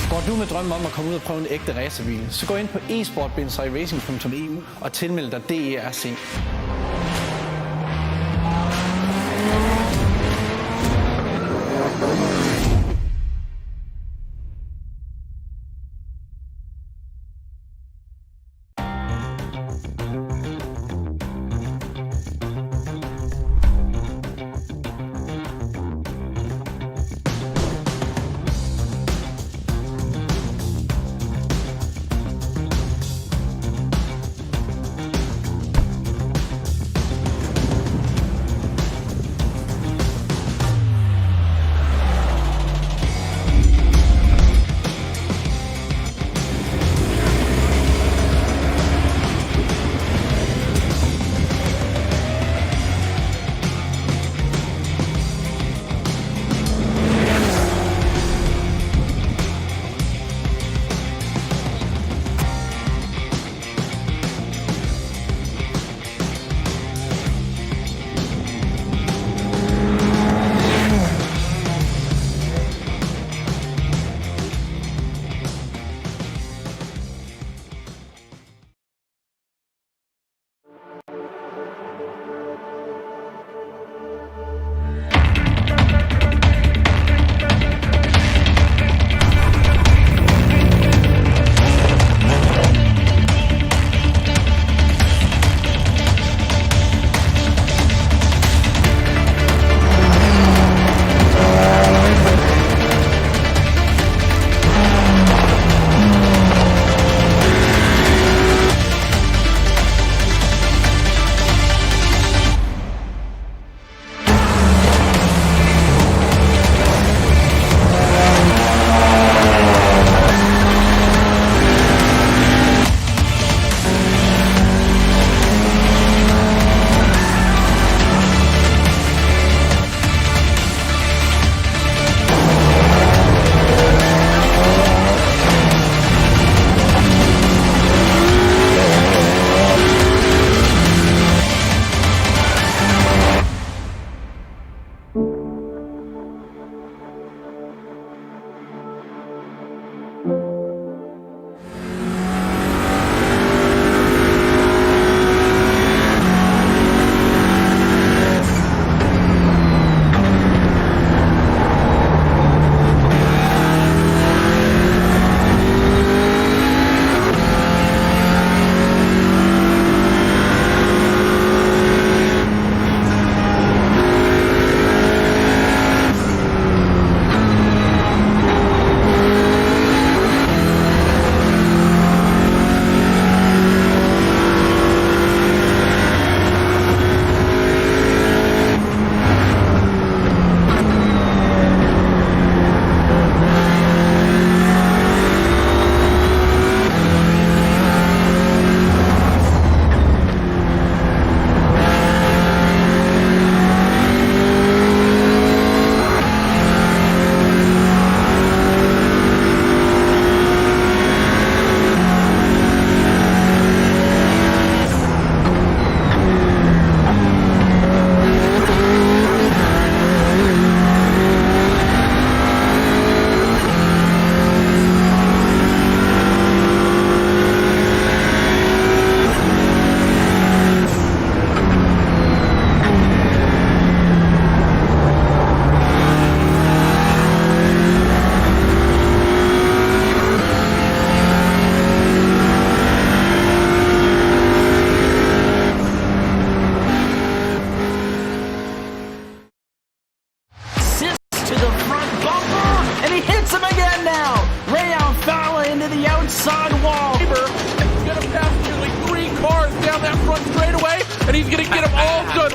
Går du med drømme om at komme ud og prøve en ægte racerbil, så gå ind på esport-racing.eu og tilmeld dig DERC.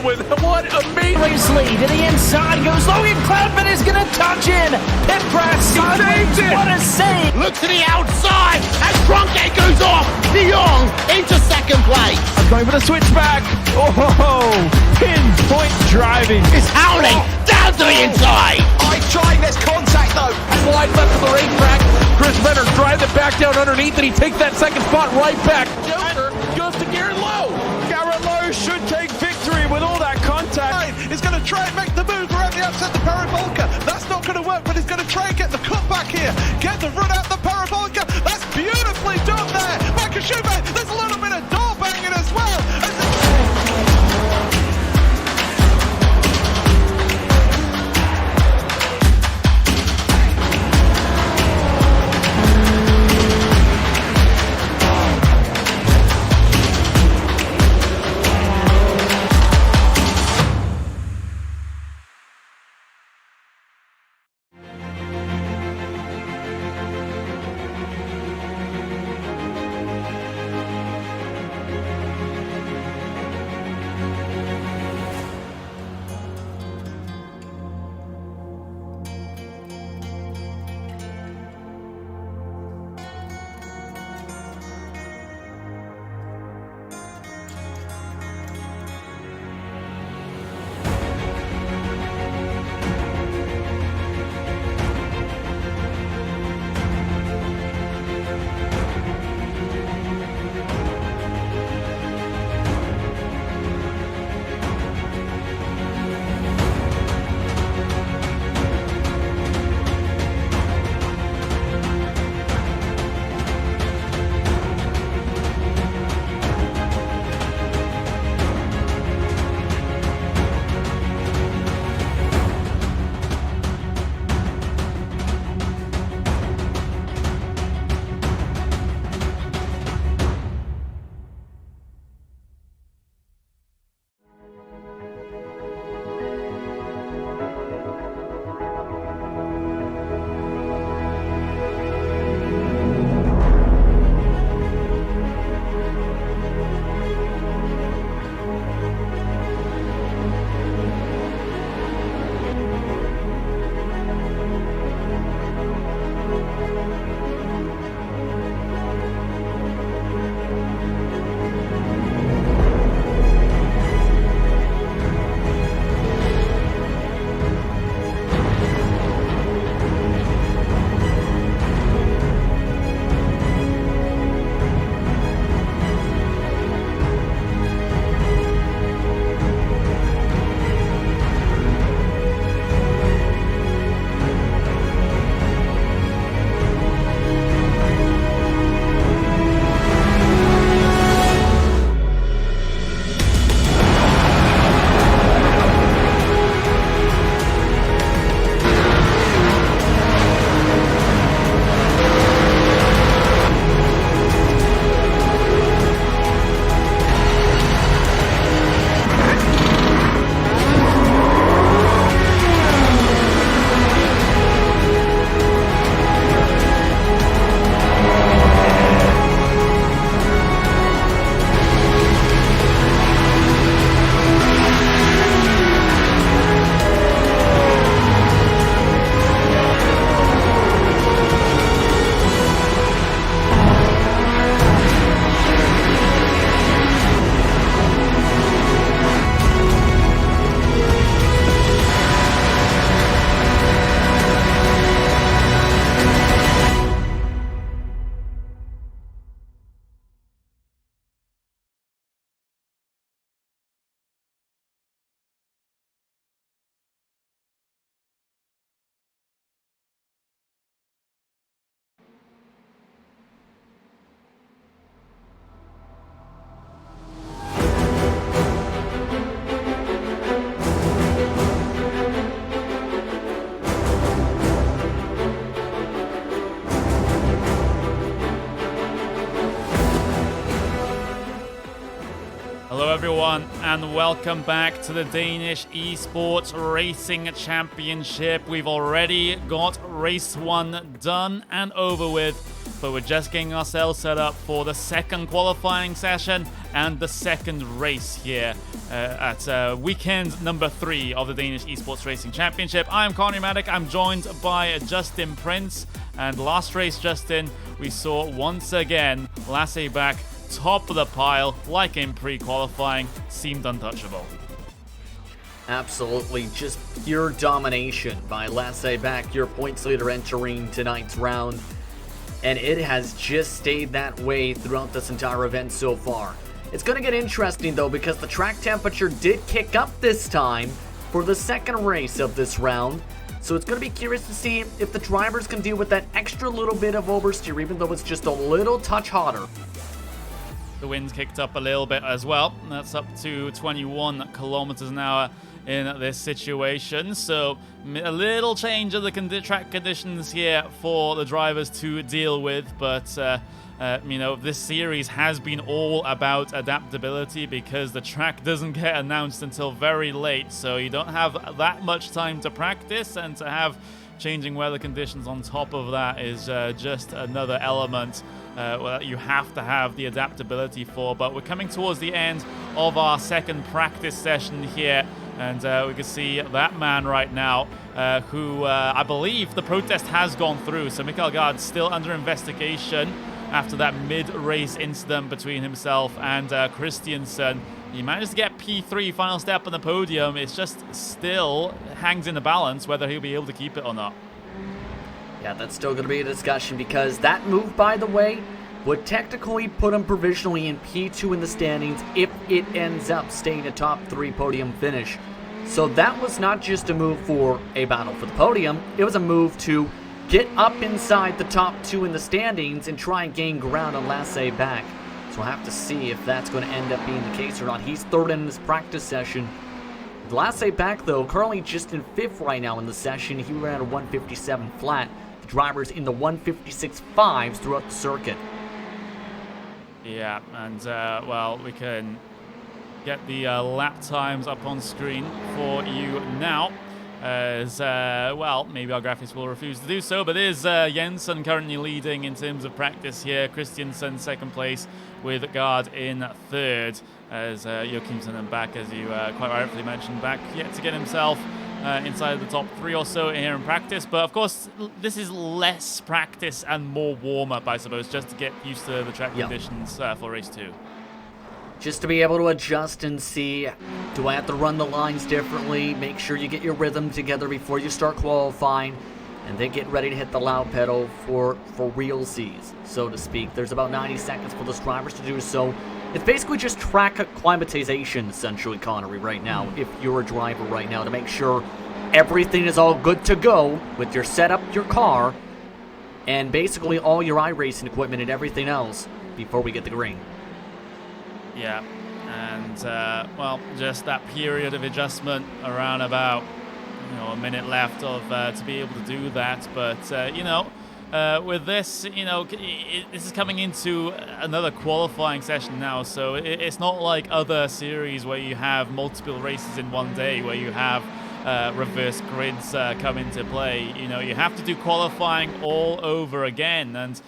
with. What amazing. Lead to the inside goes Logan Cloudman is going to touch in. Pit press. Saved it. What a save. Look to the outside as Cronkite goes off. De Jong into second place. Going for the switchback. Oh, pinpoint driving. It's howling down to the inside. Trying this contact though. Slide left of the racetrack. Chris Renner drives it back down underneath, and he takes that second spot right back. Joker goes to Garrett Lowe. Garrett Lowe should take victory with all that contact. He's going to try and make the move around the outside the parabolica. That's not going to work, but he's going to try and get the cutback here. Get the run out the parabolica. That's beautifully done there. Michael Schubert, there's a little bit of door banging as well. Hello everyone and welcome back to the Danish Esport Racing Championship. We've already got race 1 done and over with. but we're just getting ourselves set up for the second qualifying session and the second race here at weekend number 3 of the Danish Esport Racing Championship. I'm Conor Maddock. I'm joined by Justin Prince, and last race, Justin, we saw once again Lasse back top of the pile, like in pre-qualifying, seemed untouchable. Absolutely, just pure domination by Lasse back, your points leader entering tonight's round. And it has just stayed that way throughout this entire event so far. It's going to get interesting though, because the track temperature did kick up this time for the second race of this round. So it's going to be curious to see if the drivers can deal with that extra little bit of oversteer, even though it's just a little touch hotter. The wind's kicked up a little bit as well. That's up to 21 kilometers an hour in this situation. So a little change of the track conditions here for the drivers to deal with. But, you know, this series has been all about adaptability because the track doesn't get announced until very late. So you don't have that much time to practice, and to have changing weather conditions on top of that is just another element that you have to have the adaptability for. But we're coming towards the end of our second practice session here, and we can see that man right now who I believe the protest has gone through. So Mikael Gard's still under investigation after that mid-race incident between himself and Christiansen. He managed to get P3, final step on the podium. It's just still hangs in the balance whether he'll be able to keep it or not. Yeah, that's still going to be a discussion, because that move, by the way, would technically put him provisionally in P2 in the standings if it ends up staying a top 3 podium finish. So that was not just a move for a battle for the podium, it was a move to get up inside the top 2 in the standings and try and gain ground on Lasse back. So we'll have to see if that's going to end up being the case or not. He's third in this practice session. Lasse back, though, currently just in 5th right now in the session. He ran a 157 flat. The drivers in the 156.5s throughout the circuit. Yeah, and, well, we can get the lap times up on screen for you now. As, well, maybe our graphics will refuse to do so, but it is Jensen currently leading in terms of practice here. Christiansen second place, with Gard in third, as Joachimsen and back, as you quite rightfully mentioned, back yet to get himself inside the top 3 or so here in practice. But of course, this is less practice and more warm-up, I suppose, just to get used to the track conditions for race 2. Just to be able to adjust and see, do I have to run the lines differently? Make sure you get your rhythm together before you start qualifying, and then get ready to hit the loud pedal for realsies, so to speak. There's about 90 seconds for those drivers to do so. It's basically just track acclimatization, essentially, Connery, right now, if you're a driver right now, to make sure everything is all good to go with your setup, your car, and basically all your iRacing equipment and everything else before we get the green. Yeah, and, well, just that period of adjustment around about, you know, a minute left of to be able to do that. But, you know, with this, you know, this is coming into another qualifying session now, so it's not like other series where you have multiple races in one day, where you have reverse grids come into play. You know, you have to do qualifying all over again, and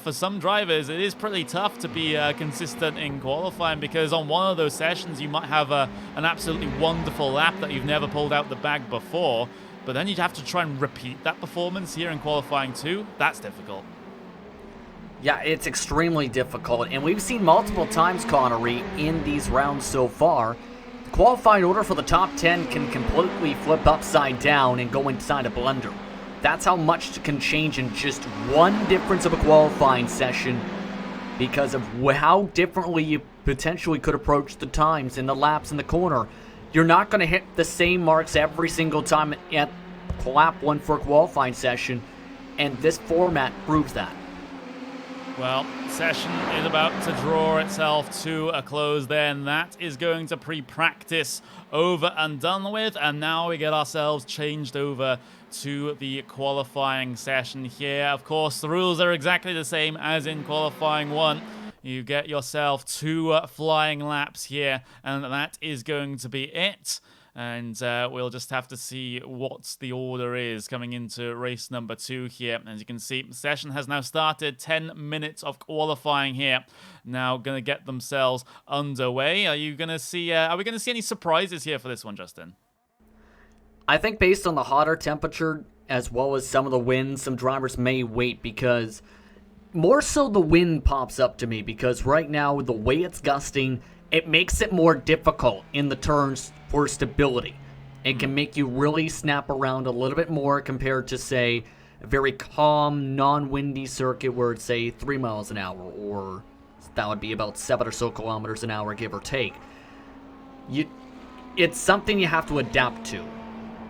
for some drivers, it is pretty tough to be consistent in qualifying, because on one of those sessions, you might have an absolutely wonderful lap that you've never pulled out the bag before, but then you'd have to try and repeat that performance here in qualifying too. That's difficult. Yeah, it's extremely difficult, and we've seen multiple times, Connery, in these rounds so far, the qualifying order for the top 10 can completely flip upside down and go inside a blender. That's how much can change in just one difference of a qualifying session, because of how differently you potentially could approach the times and the laps in the corner. You're not going to hit the same marks every single time at lap 1 for a qualifying session, and this format proves that. Well, session is about to draw itself to a close then. That is going to pre-practice over and done with, and now we get ourselves changed over to the qualifying session here. Of course, the rules are exactly the same as in qualifying 1. You get yourself 2 flying laps here, and that is going to be it. And we'll just have to see what the order is coming into race number 2 here. As you can see, the session has now started. 10 minutes of qualifying here. Now going to get themselves underway. Are we going to see any surprises here for this one, Justin? I think based on the hotter temperature, as well as some of the wind, some drivers may wait, because more so the wind pops up to me, because right now, the way it's gusting, it makes it more difficult in the turns for stability. It can make you really snap around a little bit more compared to, say, a very calm, non-windy circuit where it's, say, 3 miles an hour, or that would be about 7 or so kilometers an hour, give or take. It's something you have to adapt to.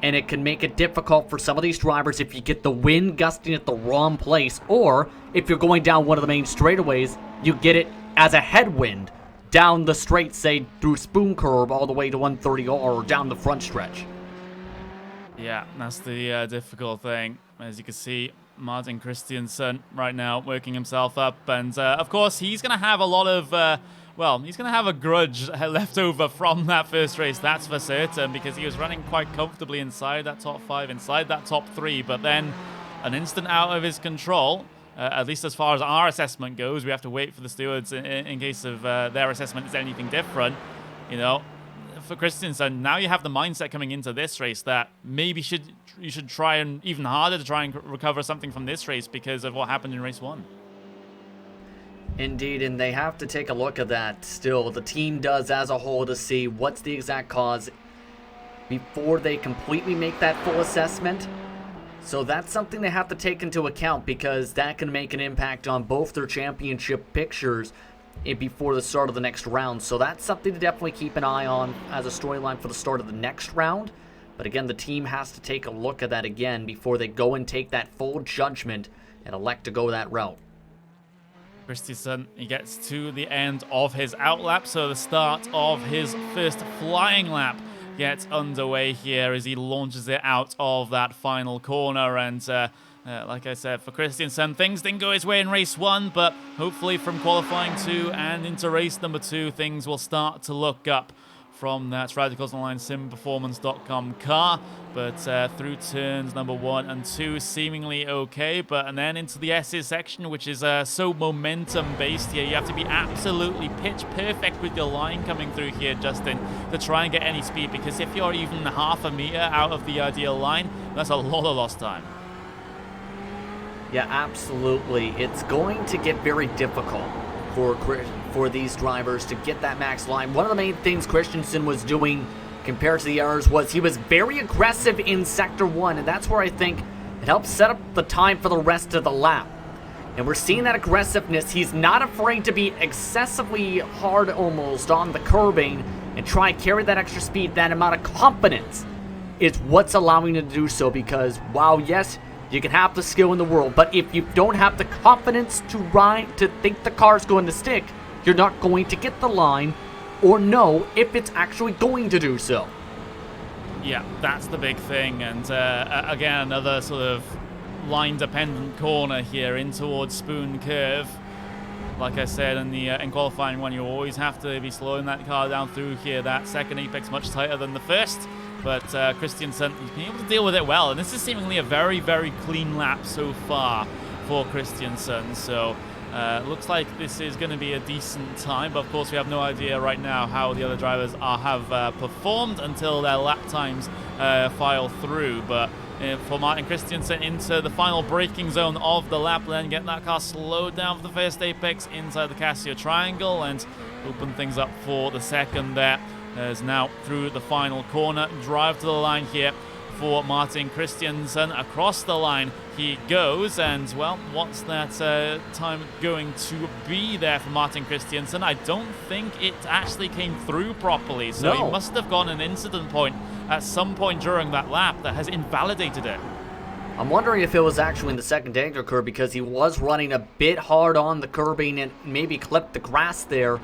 And it can make it difficult for some of these drivers if you get the wind gusting at the wrong place, or if you're going down one of the main straightaways, you get it as a headwind down the straight, say, through Spoon Curve all the way to 130 or down the front stretch. Yeah, that's the difficult thing. As you can see, Martin Christiansen right now working himself up. And, of course, he's going to have a lot of... he's going to have a grudge left over from that first race, that's for certain, because he was running quite comfortably inside that top 5, inside that top 3, but then an instant out of his control, at least as far as our assessment goes. We have to wait for the stewards in case of their assessment is anything different. You know, for Christensen, now you have the mindset coming into this race that maybe you should try and even harder to try and recover something from this race because of what happened in race 1. Indeed, and they have to take a look at that still. The team does as a whole to see what's the exact cause before they completely make that full assessment. So that's something they have to take into account, because that can make an impact on both their championship pictures before the start of the next round. So that's something to definitely keep an eye on as a storyline for the start of the next round. But again, the team has to take a look at that again before they go and take that full judgment and elect to go that route. Christensen, he gets to the end of his outlap, so the start of his first flying lap gets underway here as he launches it out of that final corner. And like I said, for Christensen, things didn't go his way in race 1, but hopefully from qualifying 2 and into race number 2, things will start to look up from that Radicals Online SimPerformance.com car. But through turns number 1 and 2, seemingly okay. And then into the S's section, which is so momentum-based here. You have to be absolutely pitch perfect with your line coming through here, Justin, to try and get any speed. Because if you're even half a meter out of the ideal line, that's a lot of lost time. Yeah, absolutely. It's going to get very difficult for these drivers to get that max line. One of the main things Christensen was doing compared to the others was he was very aggressive in Sector 1, and that's where I think it helps set up the time for the rest of the lap. And we're seeing that aggressiveness. He's not afraid to be excessively hard almost on the curbing and try and carry that extra speed. That amount of confidence is what's allowing him to do so, because while, yes, you can have the skill in the world, but if you don't have the confidence to think the car's going to stick, you're not going to get the line or know if it's actually going to do so. Yeah, that's the big thing. And again, another sort of line-dependent corner here in towards Spoon Curve. Like I said, in qualifying 1, you always have to be slowing that car down through here. That second apex much tighter than the first. But Christensen, he's been able to deal with it well. And this is seemingly a very, very clean lap so far for Christensen. So looks like this is going to be a decent time. But of course, we have no idea right now how the other drivers have performed until their lap times file through. But for Martin Christensen into the final braking zone of the lap, then get that car slowed down for the first apex inside the Casio Triangle and open things up for the second there. As now through the final corner, drive to the line here for Martin Christensen. Across the line he goes, and well, what's that time going to be there for Martin Christensen? I don't think it actually came through properly, so he must have gotten an incident point at some point during that lap that has invalidated it. I'm wondering if it was actually in the second danger curve, because he was running a bit hard on the curbing and maybe clipped the grass there.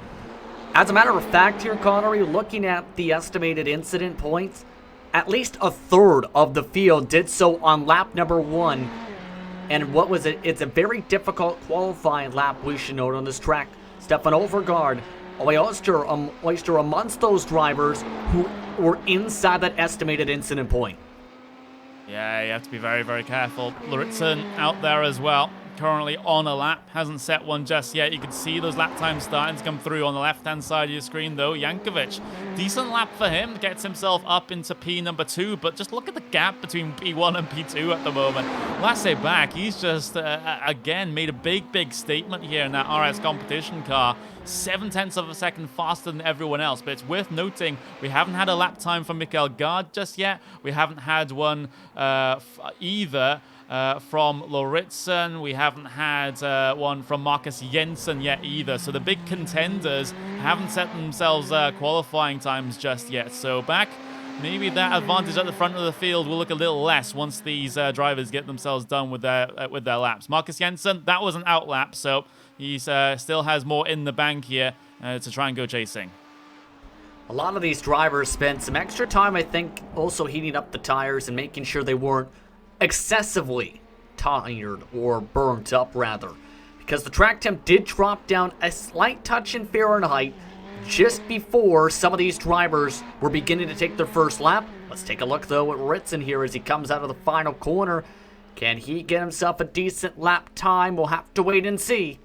As a matter of fact here, Connery, looking at the estimated incident points, at least a third of the field did so on lap number 1. And what was it? It's a very difficult qualifying lap, we should note, on this track. Stefan Overgaard, Oyster amongst those drivers who or inside that estimated incident point. Yeah, you have to be very, very careful. Lauritsen out there as well. Currently on a lap, hasn't set one just yet. You can see those lap times starting to come through on the left-hand side of your screen, though. Yankovic, decent lap for him, gets himself up into P number 2, but just look at the gap between P1 and P2 at the moment. Lasse back, he's just, again, made a big, big statement here in that RS competition car. 0.7 of a second faster than everyone else, but it's worth noting we haven't had a lap time from Mikael Gard just yet. We haven't had one either from Lauritsen. We haven't had one from Marcus Jensen yet either. So the big contenders haven't set themselves qualifying times just yet. So back, maybe that advantage at the front of the field will look a little less once these drivers get themselves done with their laps. Marcus Jensen, that was an out lap, so he still has more in the bank here to try and go chasing. A lot of these drivers spent some extra time, I think, also heating up the tires and making sure they weren't excessively tired or burnt up, rather, because the track temp did drop down a slight touch in Fahrenheit just before some of these drivers were beginning to take their first lap. Let's take a look, though, at Ritson here as he comes out of the final corner. Can he get himself a decent lap time? We'll have to wait and see.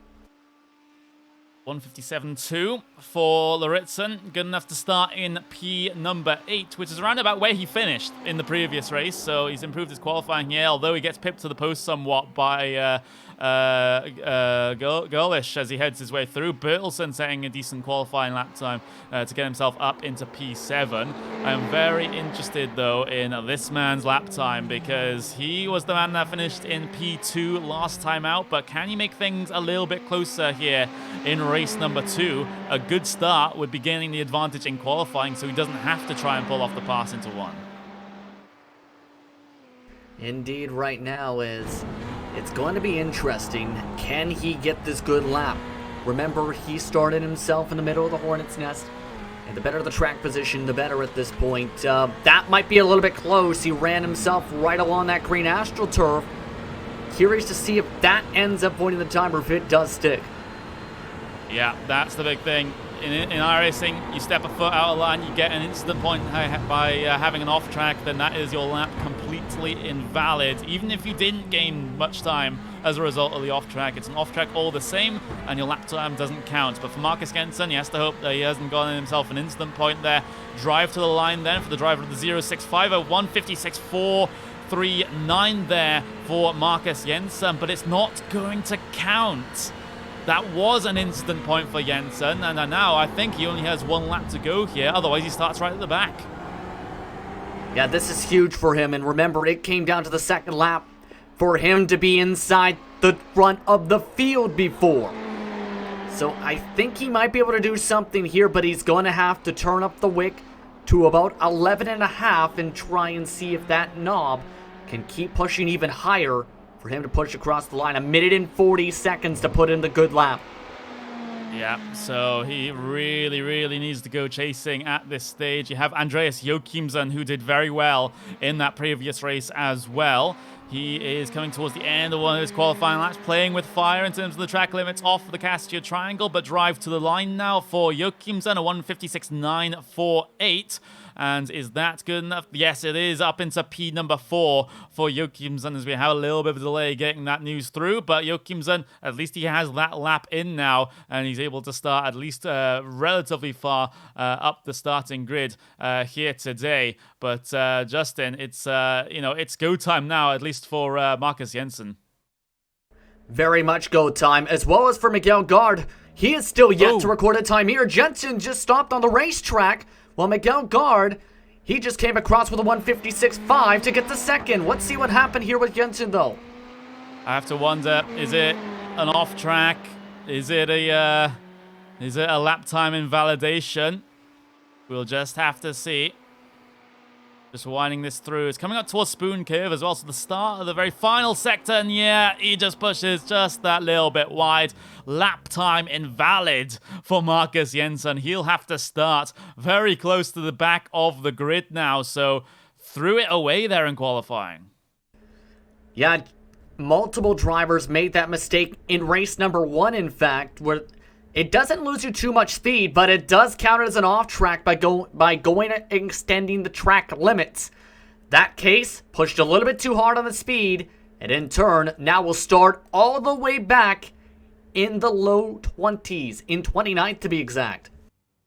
157.2 for Lauritsen. Good enough to start in P number 8, which is around about where he finished in the previous race. So he's improved his qualifying here, although he gets pipped to the post somewhat by Gerlish as he heads his way through. Bertelsen setting a decent qualifying lap time to get himself up into P7. I am very interested, though, in this man's lap time because he was the man that finished in P2 last time out. But can he make things a little bit closer here in race number 2? A good start would be gaining the advantage in qualifying, so he doesn't have to try and pull off the pass into 1. Indeed, right now it's going to be interesting. Can he get this good lap? Remember, he started himself in the middle of the Hornet's Nest, and the better the track position, the better at this point. That might be a little bit close. He ran himself right along that green AstroTurf. Curious to see if that ends up pointing the time or if it does stick. Yeah, that's the big thing. In iRacing, you step a foot out of line, you get an instant point by having an off track, then that is your lap completely invalid. Even if you didn't gain much time as a result of the off track, it's an off track all the same, and your lap time doesn't count. But for Marcus Jensen, he has to hope that he hasn't gotten himself an instant point there. Drive to the line then for the driver of the 0650, 156.439 there for Marcus Jensen, but it's not going to count. That was an instant point for Jensen, and now I think he only has one lap to go here. Otherwise, he starts right at the back. Yeah, this is huge for him, and remember, it came down to the second lap for him to be inside the front of the field before. So I think he might be able to do something here, but he's going to have to turn up the wick to about 11.5 and try and see if that knob can keep pushing even higher for him to push across the line. 1 minute and 40 seconds to put in the good lap. Yeah, so he really, really needs to go chasing at this stage. You have Andreas Joachimsen, who did very well in that previous race as well. He is coming towards the end of one of his qualifying laps, playing with fire in terms of the track limits off the Castia Triangle, but drive to the line now for Joachimsen, a 156.948. And is that good enough? Yes, it is, up into P number 4 for Joachimsen as we have a little bit of a delay getting that news through. But Joachimsen, at least he has that lap in now, and he's able to start at least relatively far up the starting grid here today. But Justin, it's it's go time now, at least for Marcus Jensen. Very much go time, as well as for Miguel Gard. He is still yet to record a time here. Jensen just stopped on the racetrack, while Miguel Gard, he just came across with a 156.5 to get the second. Let's see what happened here with Jensen, though. I have to wonder, is it an off track? Is it a lap time invalidation? We'll just have to see. Just winding this through. It's coming up towards Spoon Curve as well, so the start of the very final sector, and yeah, he just pushes just that little bit wide. Lap time invalid for Marcus Jensen. He'll have to start very close to the back of the grid now, so threw it away there in qualifying. Yeah, multiple drivers made that mistake in race number 1, in fact, where It doesn't lose you too much speed, but it does count as an off-track by going and extending the track limits. That case pushed a little bit too hard on the speed, and in turn, now we'll start all the way back in the low 20s, in 29th to be exact.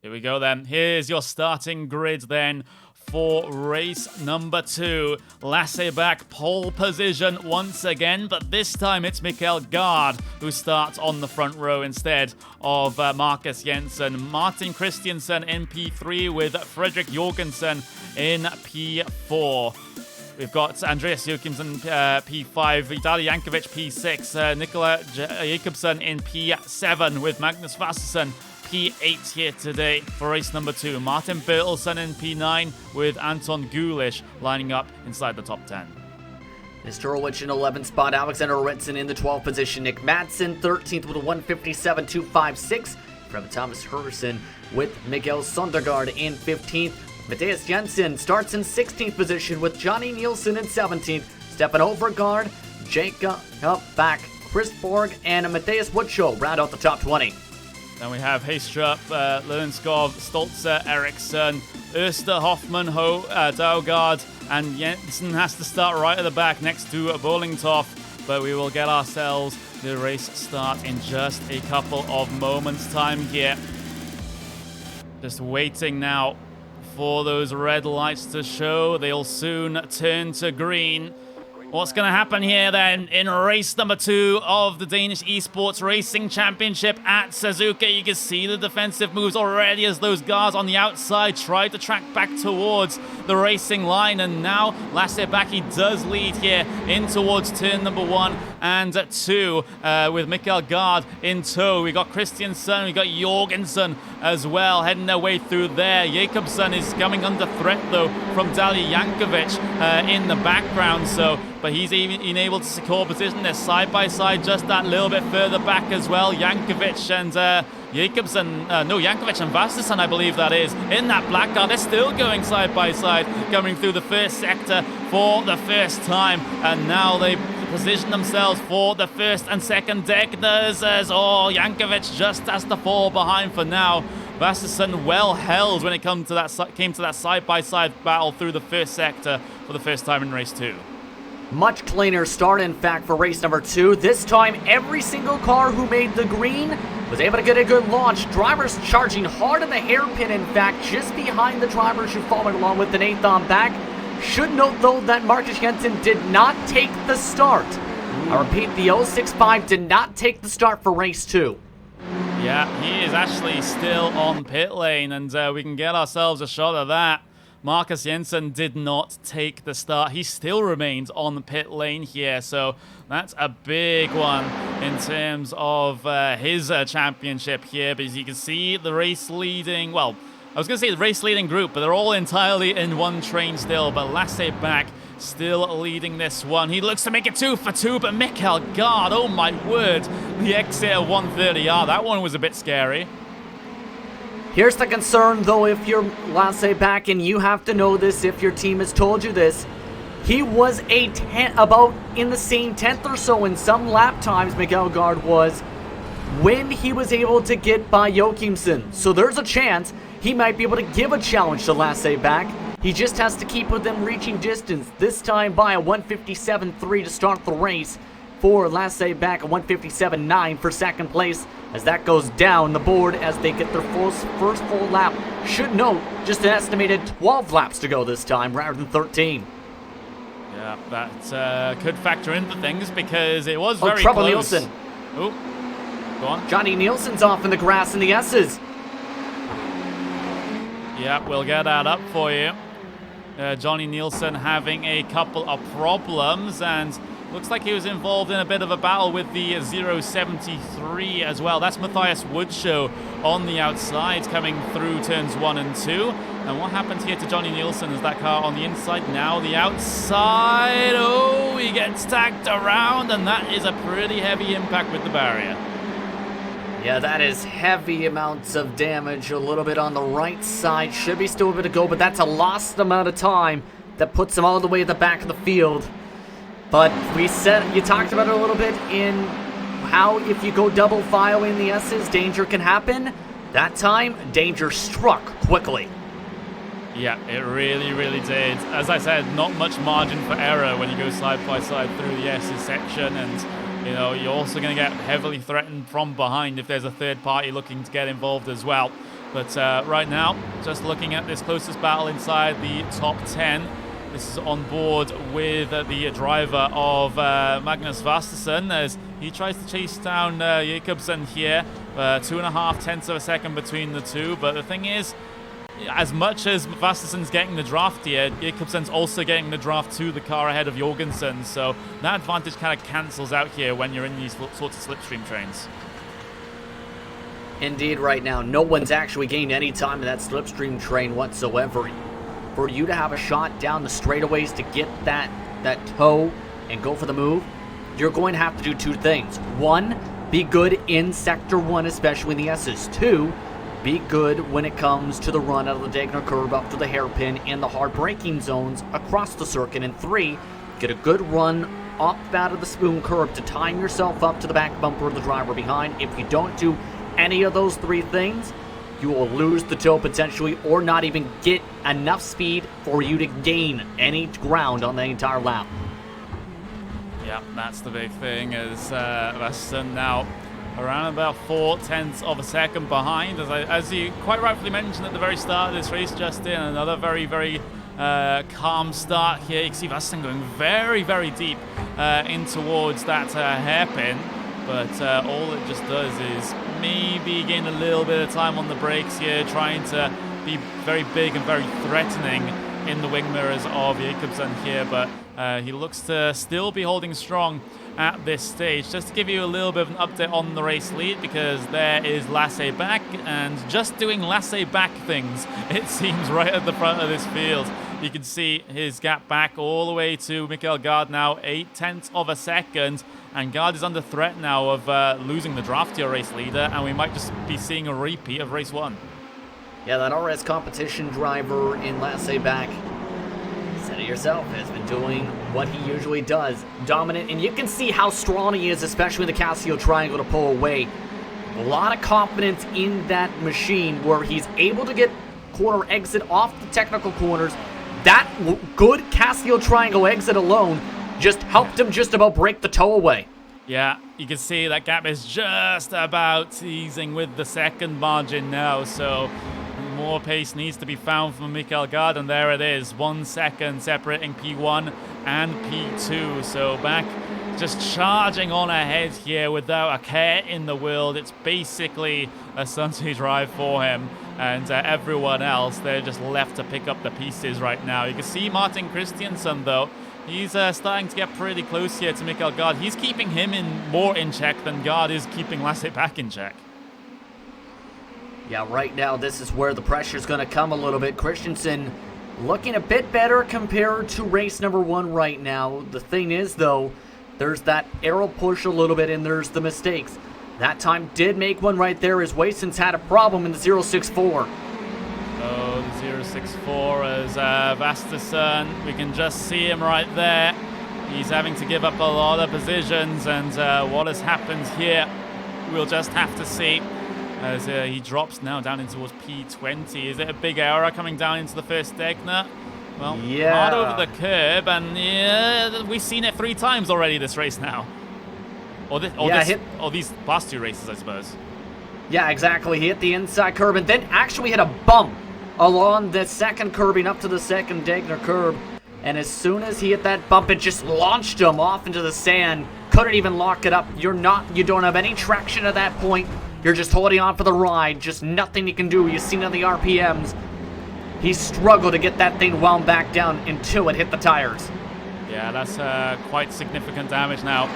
Here we go then. Here's your starting grid then for race number 2. Lasse back pole position once again, but this time it's Mikael Gard who starts on the front row instead of Marcus Jensen. Martin Christiansen in P3 with Fredrik Jorgensen in P4. We've got Andreas Joachimsen P5, Vitaly Jankovic P6, Nikola Jakobsen in P7 with Magnus Vassersen P8 here today for race number 2. Martin Bertelsen in P9 with Anton Gulish lining up inside the top 10. Mr. Orwich in 11th spot, Alexander Ritson in the 12th position, Nick Madsen 13th with a 157.256 from Thomas Hergerson with Miguel Sondergaard in 15th. Matthias Jensen starts in 16th position with Johnny Nielsen in 17th. Stefan Overgaard, Jacob Back, Chris Borg, and Matthias Woodshow round out the top 20. Then we have Haystrup, Levenskov, Stolzer, Eriksson, Öster, Hoffman, Daugard, and Jensen has to start right at the back next to Bollingtoff. But we will get ourselves the race start in just a couple of moments' time here. Just waiting now for those red lights to show. They'll soon turn to green. What's going to happen here then in race number 2 of the Danish Esport Racing Championship at Suzuka? You can see the defensive moves already as those guards on the outside try to track back towards the racing line. And now Lasse Backe does lead here in towards turn number 1 and 2 with Mikael Gard in tow. We got Christiansen, we got Jorgensen as well heading their way through there. Jakobsen is coming under threat though from Dalje Jankovic in the background. But he's even able to secure position. They're side by side just that little bit further back as well. Jankovic and Jankovic and Vassersen, I believe that is, in that black car. They're still going side by side, coming through the first sector for the first time. And now they position themselves for the first and second deckers as Jankovic just has to fall behind for now. Vassersen well held when it came to that side-by-side battle through the first sector for the first time in race 2. Much cleaner start, in fact, for race number 2. This time, every single car who made the green was able to get a good launch. Drivers charging hard in the hairpin, in fact, just behind the drivers who followed along with the 8th on back. Should note, though, that Marcus Jensen did not take the start. I repeat, the 065 did not take the start for race 2. Yeah, he is actually still on pit lane, and we can get ourselves a shot of that. Marcus Jensen did not take the start. He still remains on the pit lane here, so that's a big one in terms of his championship here. But as you can see, the race leading, well, I was going to say the race leading group, but they're all entirely in one train still. But Lasse back still leading this one. He looks to make it 2 for 2, but Mikael Gard, oh my word, the exit of 130R, that one was a bit scary. Here's the concern, though, if you're Lasse back, and you have to know this if your team has told you this. He was about in the same 10th or so in some lap times, Mikael Gard was, when he was able to get by Joachimsen. So there's a chance he might be able to give a challenge to Lasse back. He just has to keep within reaching distance, this time by a 157.3 to start the race. For Lasse back, a 157.9 for second place as that goes down the board as they get their first full lap. Should note, just an estimated 12 laps to go this time rather than 13. Yeah, that could factor into things because it was very Trouble close. Nielsen. Oh, go on. Johnny Nielsen's off in the grass in the S's. Yeah, we'll get that up for you. Johnny Nielsen having a couple of problems, and looks like he was involved in a bit of a battle with the 073 as well. That's Matthias Woodshow on the outside coming through turns 1 and 2. And what happened here to Johnny Nielsen is that car on the inside, now the outside. Oh, he gets tagged around, and that is a pretty heavy impact with the barrier. Yeah, that is heavy amounts of damage. A little bit on the right side. Should be still a bit to go, but that's a lost amount of time that puts him all the way at the back of the field. But you talked about it a little bit in how if you go double file in the S's, danger can happen. That time, danger struck quickly. Yeah, it really, really did. As I said, not much margin for error when you go side by side through the S's section, and you know, you're also going to get heavily threatened from behind if there's a third party looking to get involved as well. But right now, just looking at this closest battle inside the top 10, this is on board with the driver of Magnus Vastersen as he tries to chase down Jacobsen here. 2.5 tenths of a second between the two. But the thing is, as much as Vastersen's getting the draft here, Jacobsen's also getting the draft to the car ahead of Jorgensen. So that advantage kind of cancels out here when you're in these sorts of slipstream trains. Indeed, right now, no one's actually gained any time in that slipstream train whatsoever. For you to have a shot down the straightaways to get that toe and go for the move, you're going to have to do two things. One, be good in Sector 1, especially in the S's. Two, be good when it comes to the run out of the Dagner curve up to the hairpin and the hard braking zones across the circuit. And three, get a good run up out of the spoon curve to time yourself up to the back bumper of the driver behind. If you don't do any of those three things, you will lose the toe potentially or not even get enough speed for you to gain any ground on the entire lap. Yeah, that's the big thing, as Vastersen now around about 4 tenths of a second behind. As you quite rightfully mentioned at the very start of this race, Justin, another very, very calm start here. You can see Vastersen going very, very deep in towards that hairpin. But all it just does is maybe gain a little bit of time on the brakes here, trying to be very big and very threatening in the wing mirrors of Jacobsen here. But he looks to still be holding strong at this stage. Just to give you a little bit of an update on the race lead, because there is Lasse back, and just doing Lasse back things, it seems, right at the front of this field. You can see his gap back all the way to Mikael Gard now, 8 tenths of a second. And Gard is under threat now of losing the draft to your race leader, and we might just be seeing a repeat of race 1. Yeah, that RS competition driver in Lasse back, said it yourself, has been doing what he usually does. Dominant, and you can see how strong he is, especially in the Casio triangle to pull away. A lot of confidence in that machine where he's able to get corner exit off the technical corners. That good Casio triangle exit alone just helped him just about break the toe away. Yeah, you can see that gap is just about teasing with the second margin now, so more pace needs to be found from Mikael Gard, and there it is, 1 second separating P1 and P2. So back just charging on ahead here without a care in the world. It's basically a Sunday drive for him, and everyone else, they're just left to pick up the pieces right now. You can see Martin Christiansen, though. He's starting to get pretty close here to Mikael Gard. He's keeping him more in check than Gard is keeping Lasse back in check. Yeah, right now this is where the pressure's going to come a little bit. Christensen looking a bit better compared to race number 1 right now. The thing is, though, there's that arrow push a little bit, and there's the mistakes. That time did make one right there as Wayson's had a problem in the 064. Oh, the 064 as Vastersen, we can just see him right there. He's having to give up a lot of positions, and what has happened here, we'll just have to see as he drops now down in towards P20. Is it a big error coming down into the first Dagner? Well, yeah, hard over the curb, and yeah, we've seen it 3 times already this race now. Or these past 2 races, I suppose. Yeah, exactly. He hit the inside curb and then actually hit a bump along the second curbing up to the second Dagner curb. And as soon as he hit that bump, it just launched him off into the sand. Couldn't even lock it up. You don't have any traction at that point. You're just holding on for the ride. Just nothing you can do. You've seen on the RPMs. He struggled to get that thing wound back down until it hit the tires. Yeah, that's quite significant damage now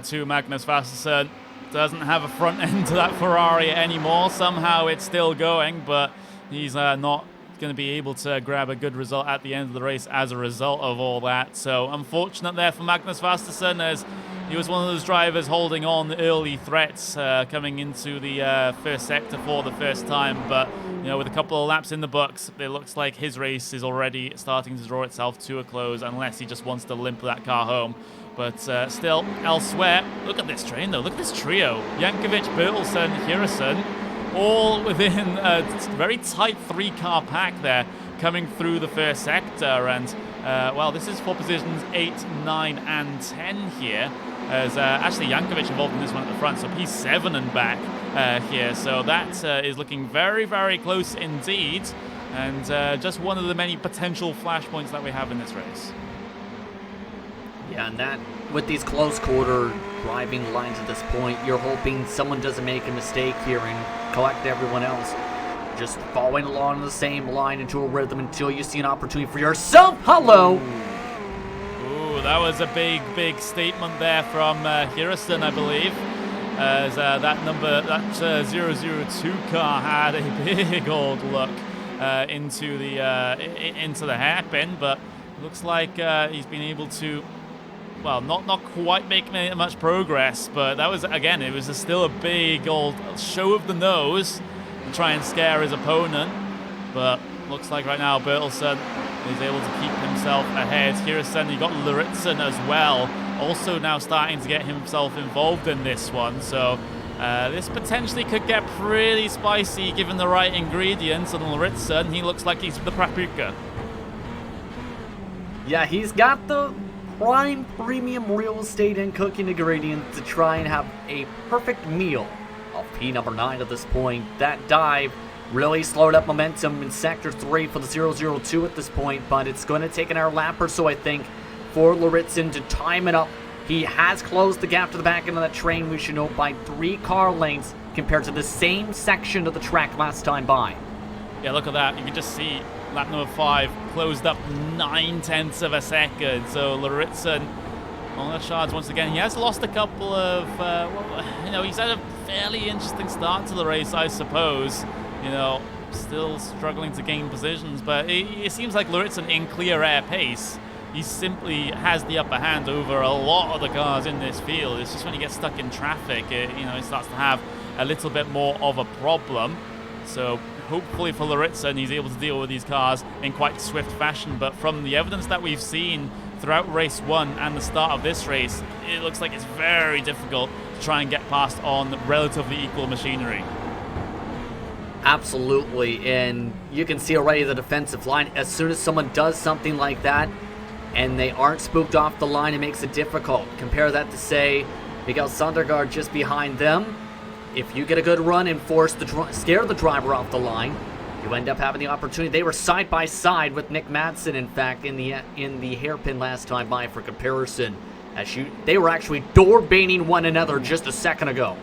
to Magnus Vastersen. Doesn't have a front end to that Ferrari anymore. Somehow it's still going, but he's not going to be able to grab a good result at the end of the race as a result of all that. So unfortunate there for Magnus Vastersen, as He was one of those drivers holding on early threats coming into the first sector for the first time. But, you know, with a couple of laps in the books, it looks like his race is already starting to draw itself to a close, unless he just wants to limp that car home. But still, elsewhere, look at this train, though. Look at this trio. Jankovic, Bertelsen, Hiresen, all within a very tight 3-car pack there, coming through the first sector. And, well, this is for positions 8, 9, and 10 here. As actually Jankovic involved in this one at the front, so P7 and back here. So that is looking very, very close indeed. And just one of the many potential flashpoints that we have in this race. Yeah, and that, with these close quarter driving lines at this point, you're hoping someone doesn't make a mistake here and collect everyone else. Just following along the same line into a rhythm until you see an opportunity for yourself. Hello! Ooh, that was a big, big statement there from Hiresen, I believe. As that 002 car had a big old look into the hairpin, but it looks like he's been able to, well, not quite make much progress, but that was, again, it was still a big old show of the nose to try and scare his opponent. But looks like right now Bertelsen is able to keep himself ahead. Hiresen, you got Luritzen as well, also now starting to get himself involved in this one. So this potentially could get pretty spicy given the right ingredients. And Luritzen, he looks like he's the paprika. Yeah, he's got the prime premium real estate and cooking ingredients to try and have a perfect meal of P number 9 at this point. That dive really slowed up momentum in Sector 3 for the 002 at this point, but it's going to take an hour lap or so, I think, for Luritzen to time it up. He has closed the gap to the back end of that train, we should note, by 3 car lengths compared to the same section of the track last time by. Yeah, look at that. You can just see lap number 5 closed up 9/10 of a second. So Luritzen on the charge once again. He has lost a couple of, he's had a fairly interesting start to the race, I suppose. You know, still struggling to gain positions, but it seems like Luritzen in clear air pace, he simply has the upper hand over a lot of the cars in this field. It's just when he gets stuck in traffic, it starts to have a little bit more of a problem. So hopefully for Luritzen, he's able to deal with these cars in quite swift fashion. But from the evidence that we've seen throughout race 1 and the start of this race, it looks like it's very difficult to try and get past on relatively equal machinery. Absolutely, and you can see already the defensive line. As soon as someone does something like that and they aren't spooked off the line, it makes it difficult. Compare that to, say, Miguel Sondergaard just behind them. If you get a good run and scare the driver off the line, you end up having the opportunity. They were side by side with Nick Madsen, in fact, in the hairpin last time by, for comparison. They were actually door-baiting one another just a second ago.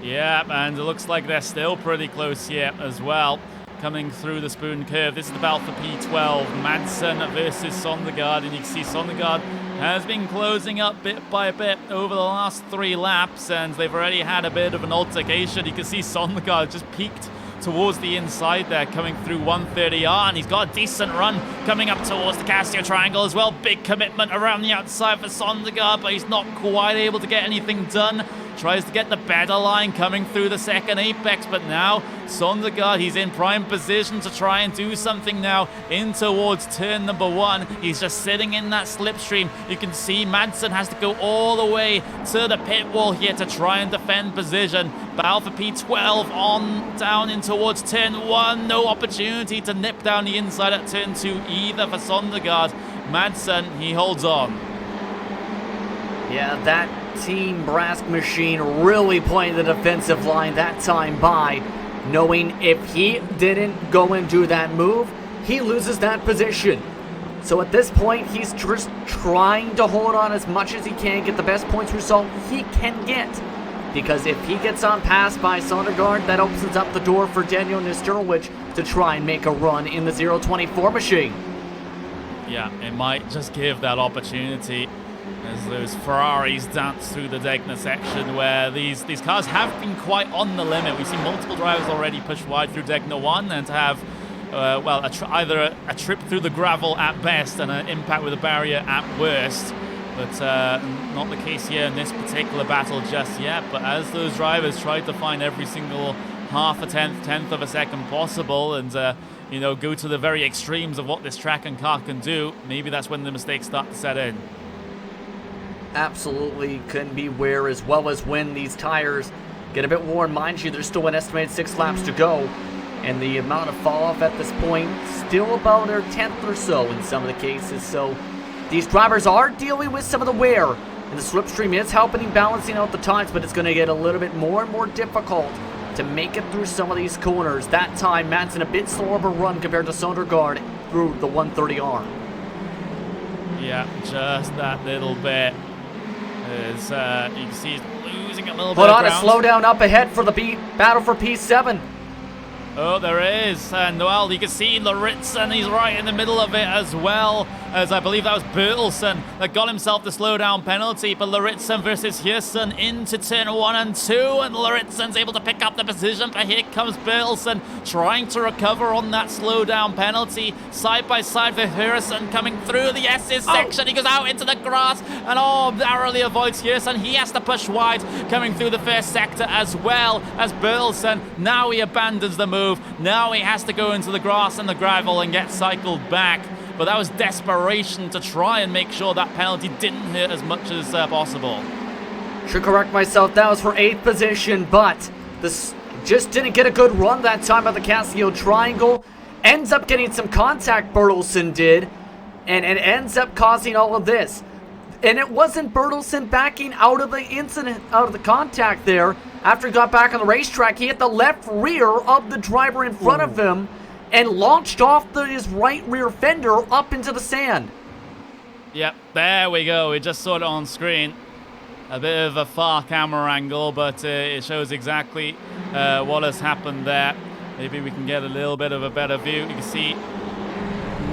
Yeah, and it looks like they're still pretty close here as well. Coming through the spoon curve. This is the battle for P12. Madsen versus Sondergaard. And you can see Sondergaard has been closing up bit by bit over the last 3 laps. And they've already had a bit of an altercation. You can see Sondergaard just peaked towards the inside there, coming through 130R. And he's got a decent run coming up towards the Casio Triangle as well. Big commitment around the outside for Sondergaard, but he's not quite able to get anything done. Tries to get the better line coming through the second apex, but now Sondergaard, he's in prime position to try and do something now in towards turn number 1. He's just sitting in that slipstream. You can see Madsen has to go all the way to the pit wall here to try and defend position. Battle for P12 on down in towards turn 1. No opportunity to nip down the inside at turn 2 either for Sondergaard. Madsen, he holds on. Yeah, that Team Brask machine really playing the defensive line that time by, knowing if he didn't go and do that move, he loses that position. So at this point, he's just trying to hold on as much as he can, get the best points result he can get. Because if he gets on past by Sondergaard, that opens up the door for Daniel Nesterowicz to try and make a run in the 024 machine. Yeah, it might just give that opportunity as those Ferraris dance through the Degner section, where these cars have been quite on the limit. We've seen multiple drivers already push wide through Degner 1 and to have, either a trip through the gravel at best and an impact with a barrier at worst. But not the case here in this particular battle just yet. But as those drivers tried to find every single half a tenth of a second possible and, you know, go to the very extremes of what this track and car can do, maybe that's when the mistakes start to set in. Absolutely couldn't be where, as well as when these tires get a bit worn. Mind you, there's still an estimated 6 laps to go. And the amount of fall off at this point, still about a tenth or so in some of the cases. So these drivers are dealing with some of the wear. And the slipstream is helping him balancing out the times, but it's going to get a little bit more and more difficult to make it through some of these corners. That time, Madsen a bit slower of a run compared to Søndergaard through the 130R. Yeah, just that little bit. As you can see, he's losing a little bit Put of on a ground. slowdown up ahead for the battle for P7. Oh, there is. And, well, you can see Lauritsen, he's right in the middle of it as well. As I believe that was Bertelsen that got himself the slowdown penalty. But Lauritsen versus Hirsen into turn 1 and 2. And Lauritsen's able to pick up the position. But here comes Bertelsen trying to recover on that slowdown penalty. Side by side with Hirsen coming through the S's section. He goes out into the grass and narrowly avoids Hirsen. He has to push wide coming through the first sector as well as Bertelsen. Now he abandons the move. Now he has to go into the grass and the gravel and get cycled back. But that was desperation to try and make sure that penalty didn't hurt as much as possible. Should correct myself, that was for 8th position, but this just didn't get a good run that time at the Casio Triangle. Ends up getting some contact, Bertelsen did, and it ends up causing all of this. And it wasn't Bertelsen backing out of the incident, out of the contact there. After he got back on the racetrack, he hit the left rear of the driver in front of him and launched off his right rear fender up into the sand. Yep, there we go. We just saw it on screen. A bit of a far camera angle, but it shows exactly what has happened there. Maybe we can get a little bit of a better view. You can see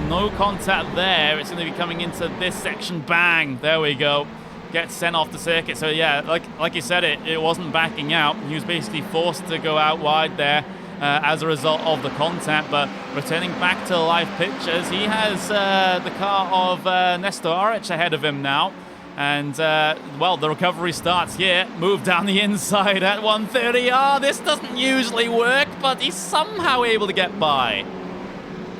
no contact there. It's going to be coming into this section. Bang! There we go. Gets sent off the circuit. So yeah, like you said, it wasn't backing out. He was basically forced to go out wide there as a result of the contact. But returning back to live pictures, he has the car of Nestor Aric ahead of him now. And, well, the recovery starts here. Move down the inside at 130. This doesn't usually work, but he's somehow able to get by.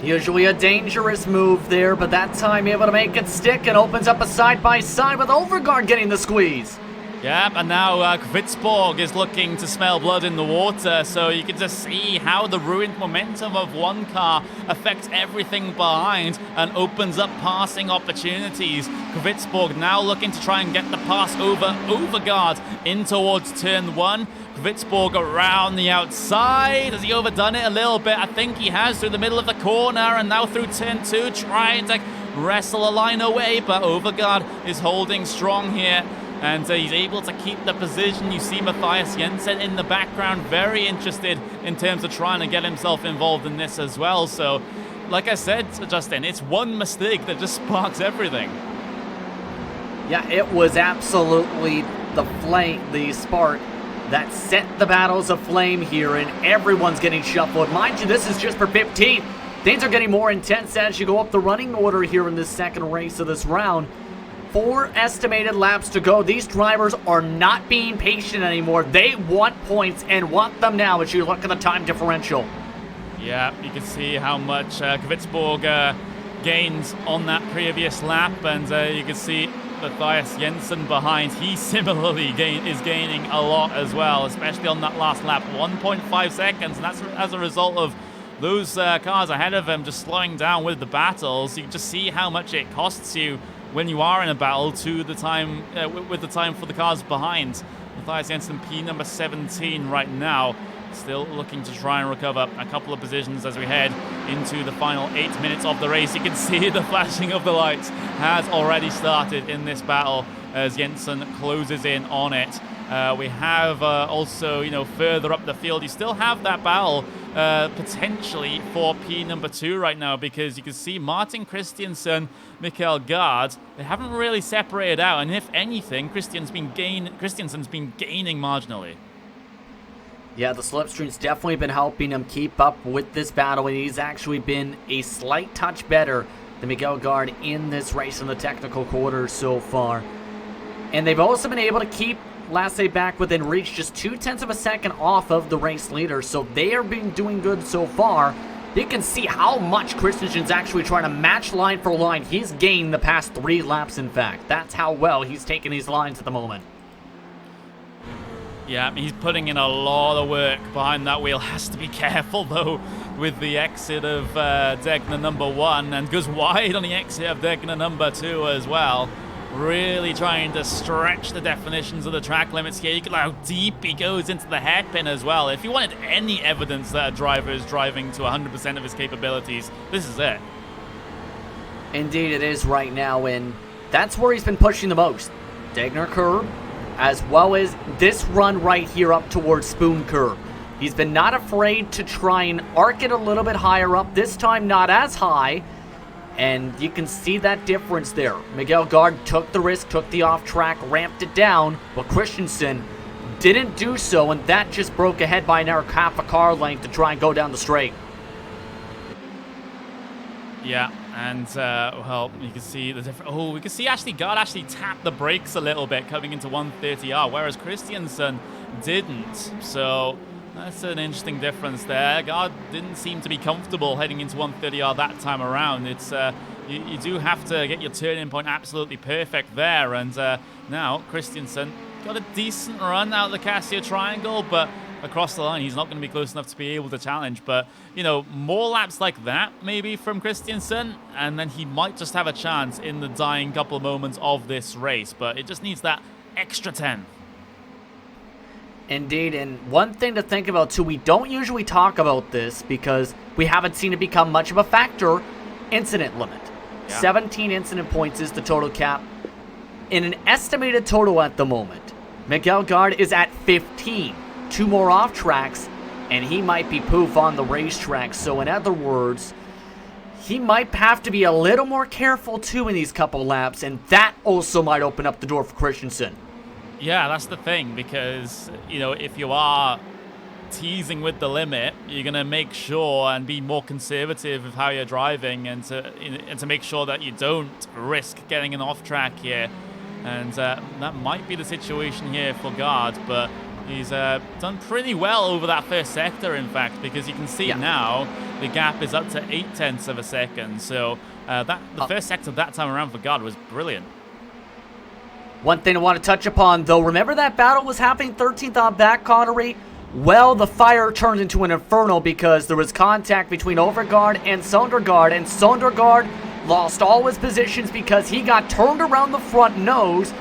Usually a dangerous move there, but that time able to make it stick and opens up a side-by-side with Overgaard getting the squeeze. Yep, and now Kvitsborg is looking to smell blood in the water, so you can just see how the ruined momentum of one car affects everything behind and opens up passing opportunities. Kvitsborg now looking to try and get the pass over Overgaard in towards turn 1. Kvitsborg around the outside. Has he overdone it a little bit? I think he has, through the middle of the corner and now through turn 2, trying to wrestle a line away, but Overgaard is holding strong here. And he's able to keep the position. You see Matthias Jensen in the background, very interested in terms of trying to get himself involved in this as well. So, like I said, Justin, it's one mistake that just sparks everything. Yeah, it was absolutely the spark that set the battles aflame here, and everyone's getting shuffled. Mind you, this is just for 15th. Things are getting more intense as you go up the running order here in this second race of this round. 4 estimated laps to go. These drivers are not being patient anymore. They want points and want them now as you look at the time differential. Yeah, you can see how much Kvitsborg gains on that previous lap, and you can see Matthias Jensen behind. He similarly is gaining a lot as well, especially on that last lap, 1.5 seconds, and that's as a result of those cars ahead of him just slowing down with the battles. You can just see how much it costs you when you are in a battle to the time with the time for the cars behind. Matthias Jensen, P number 17 right now, still looking to try and recover a couple of positions as we head into the final 8 minutes of the race. You can see the flashing of the lights has already started in this battle as Jensen closes in on it. We have also, further up the field, you still have that battle potentially for P number 2 right now, because you can see Martin Christiansen, Mikael Gard, they haven't really separated out, and if anything, Christiansen's been gaining marginally. Yeah, the slipstream's definitely been helping him keep up with this battle, and he's actually been a slight touch better the Miguel Guard in this race in the technical quarters so far. And they've also been able to keep Lasse back within reach, just 0.2 of a second off of the race leader. So they are doing good so far. You can see how much Christensen's actually trying to match line for line. He's gained the past 3 laps, in fact. That's how well he's taking these lines at the moment. Yeah, he's putting in a lot of work behind that wheel. Has to be careful, though, with the exit of Degner number 1, and goes wide on the exit of Degner number 2 as well. Really trying to stretch the definitions of the track limits here. You can look how deep he goes into the hairpin as well. If you wanted any evidence that a driver is driving to 100% of his capabilities, this is it. Indeed it is right now, and that's where he's been pushing the most. Degner curb, as well as this run right here up towards Spoon curb. He's been not afraid to try and arc it a little bit higher up, this time not as high, and you can see that difference there. Miguel Guard took the risk, took the off track, ramped it down, but Christensen didn't do so, and that just broke ahead by an half a car length to try and go down the straight. Yeah, and, well, you can see the different... Oh, we can see actually Guard actually tapped the brakes a little bit coming into 130R, whereas Christensen didn't. So that's an interesting difference there. Guard didn't seem to be comfortable heading into 130R that time around. It's you do have to get your turning point absolutely perfect there, and now Christensen got a decent run out of the Casio Triangle, but across the line, he's not going to be close enough to be able to challenge. But, you know, more laps like that, maybe, from Christensen, and then he might just have a chance in the dying couple of moments of this race. But it just needs that extra 10. Indeed, and one thing to think about, too, we don't usually talk about this because we haven't seen it become much of a factor, incident limit. Yeah. 17 incident points is the total cap. In an estimated total at the moment, Miguel Guard is at 15. 2 more off tracks, and he might be poof on the racetrack. So in other words, he might have to be a little more careful too in these couple laps, and that also might open up the door for Christensen. Yeah, that's the thing, because, you know, if you are teasing with the limit, you're going to make sure and be more conservative of how you're driving, and to make sure that you don't risk getting an off track here. And that might be the situation here for Guard, but he's done pretty well over that first sector, in fact, because you can see now the gap is up to 0.8 of a second. So the first sector that time around for Guard was brilliant. One thing I want to touch upon, though, remember that battle was happening 13th on back, Connery? Well, the fire turned into an inferno because there was contact between Overgaard and Sondergaard, and Sondergaard lost all his positions because he got turned around the front nose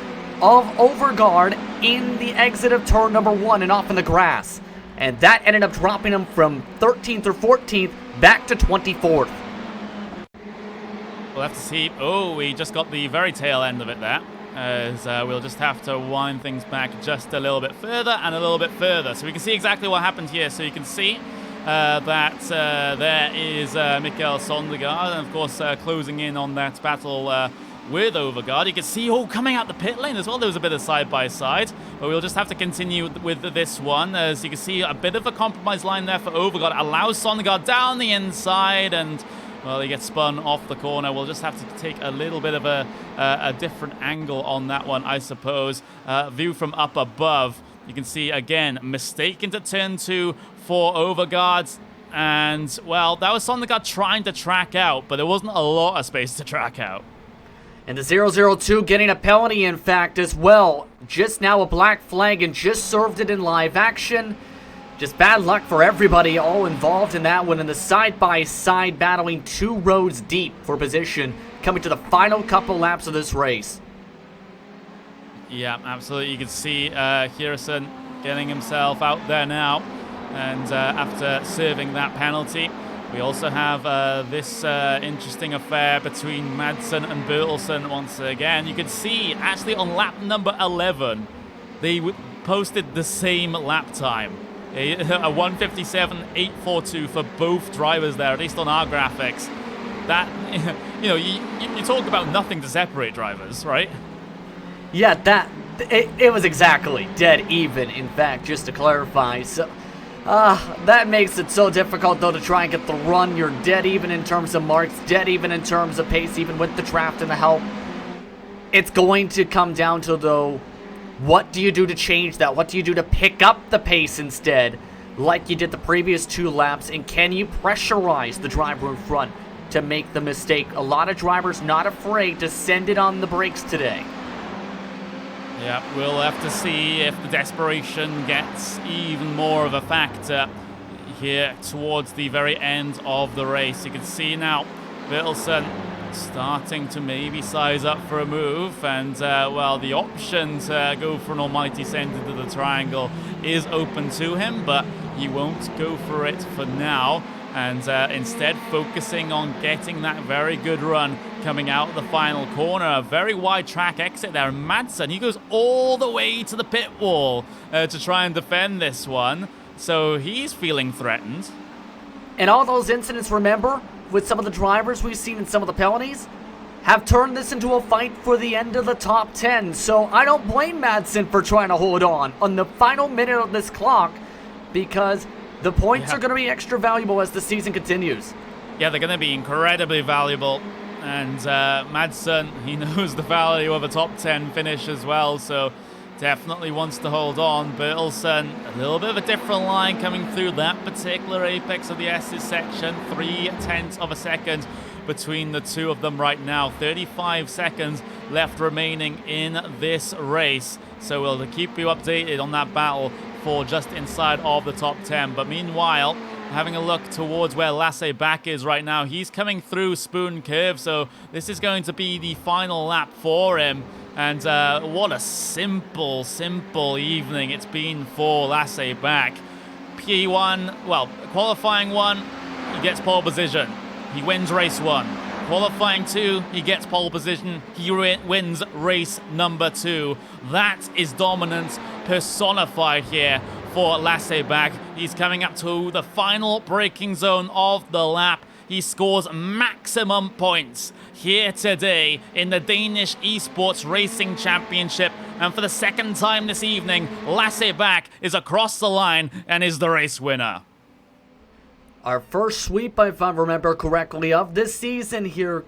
of Overgaard in the exit of turn number 1 and off in the grass. And that ended up dropping him from 13th or 14th back to 24th. We'll have to see. Oh, we just got the very tail end of it there, as we'll just have to wind things back just a little bit further and a little bit further. So we can see exactly what happened here. So you can see that there is Mikael Sondergaard, and of course closing in on that battle with Overgaard. You can see, coming out the pit lane as well, there was a bit of side-by-side, but we'll just have to continue with this one. As you can see, a bit of a compromise line there for Overgaard, allows Sondergaard down the inside, and well, he gets spun off the corner. We'll just have to take a little bit of a different angle on that one, I suppose. View from up above, you can see, again, mistake into turn 2 for Overgaard. And, well, that was Sondergaard trying to track out, but there wasn't a lot of space to track out. And the 002 getting a penalty, in fact, as well. Just now a black flag and just served it in live action. Just bad luck for everybody all involved in that one. And the side-by-side battling 2 rows deep for position coming to the final couple laps of this race. Yeah, absolutely. You can see Hirason getting himself out there now. And after serving that penalty, we also have this interesting affair between Madsen and Bertelsen once again. You can see, actually, on lap number 11, they posted the same lap time. A 1:57.842 for both drivers there, at least on our graphics. That, you know, you talk about nothing to separate drivers, right? Yeah, it was exactly dead even, in fact, just to clarify. So That makes it so difficult, though, to try and get the run. You're dead even in terms of marks, dead even in terms of pace, even with the draft and the help. It's going to come down to, though, what do you do to change that? What do you do to pick up the pace instead, like you did the previous 2 laps? And can you pressurize the driver in front to make the mistake? A lot of drivers not afraid to send it on the brakes today. Yeah, we'll have to see if the desperation gets even more of a factor here towards the very end of the race. You can see now Littleson starting to maybe size up for a move, and well, the option to go for an almighty send into the triangle is open to him, but he won't go for it for now, and instead focusing on getting that very good run coming out the final corner. A very wide track exit there. Madsen, he goes all the way to the pit wall to try and defend this one, so he's feeling threatened. And all those incidents, remember, with some of the drivers we've seen in some of the penalties, have turned this into a fight for the end of the top 10. So I don't blame Madsen for trying to hold on the final minute of this clock, because the points are going to be extra valuable as the season continues. Yeah, they're going to be incredibly valuable. And Madsen, he knows the value of a top 10 finish as well, so definitely wants to hold on. Bertelsen, a little bit of a different line coming through that particular apex of the S's section. 0.3 of a second between the two of them right now. 35 seconds left remaining in this race. So we'll keep you updated on that battle for just inside of the top 10. But meanwhile, having a look towards where Lasse Bak is right now. He's coming through Spoon Curve, so this is going to be the final lap for him. And what a simple evening it's been for Lasse Bak. P1, well, qualifying 1, he gets pole position. He wins race 1. Qualifying 2, he gets pole position. He wins race number 2. That is dominance personified here for Lasse Bak. He's coming up to the final braking zone of the lap. He scores maximum points here today in the Danish Esport Racing Championship. And for the second time this evening, Lasse Bak is across the line and is the race winner. Our first sweep, if I remember correctly, of this season here,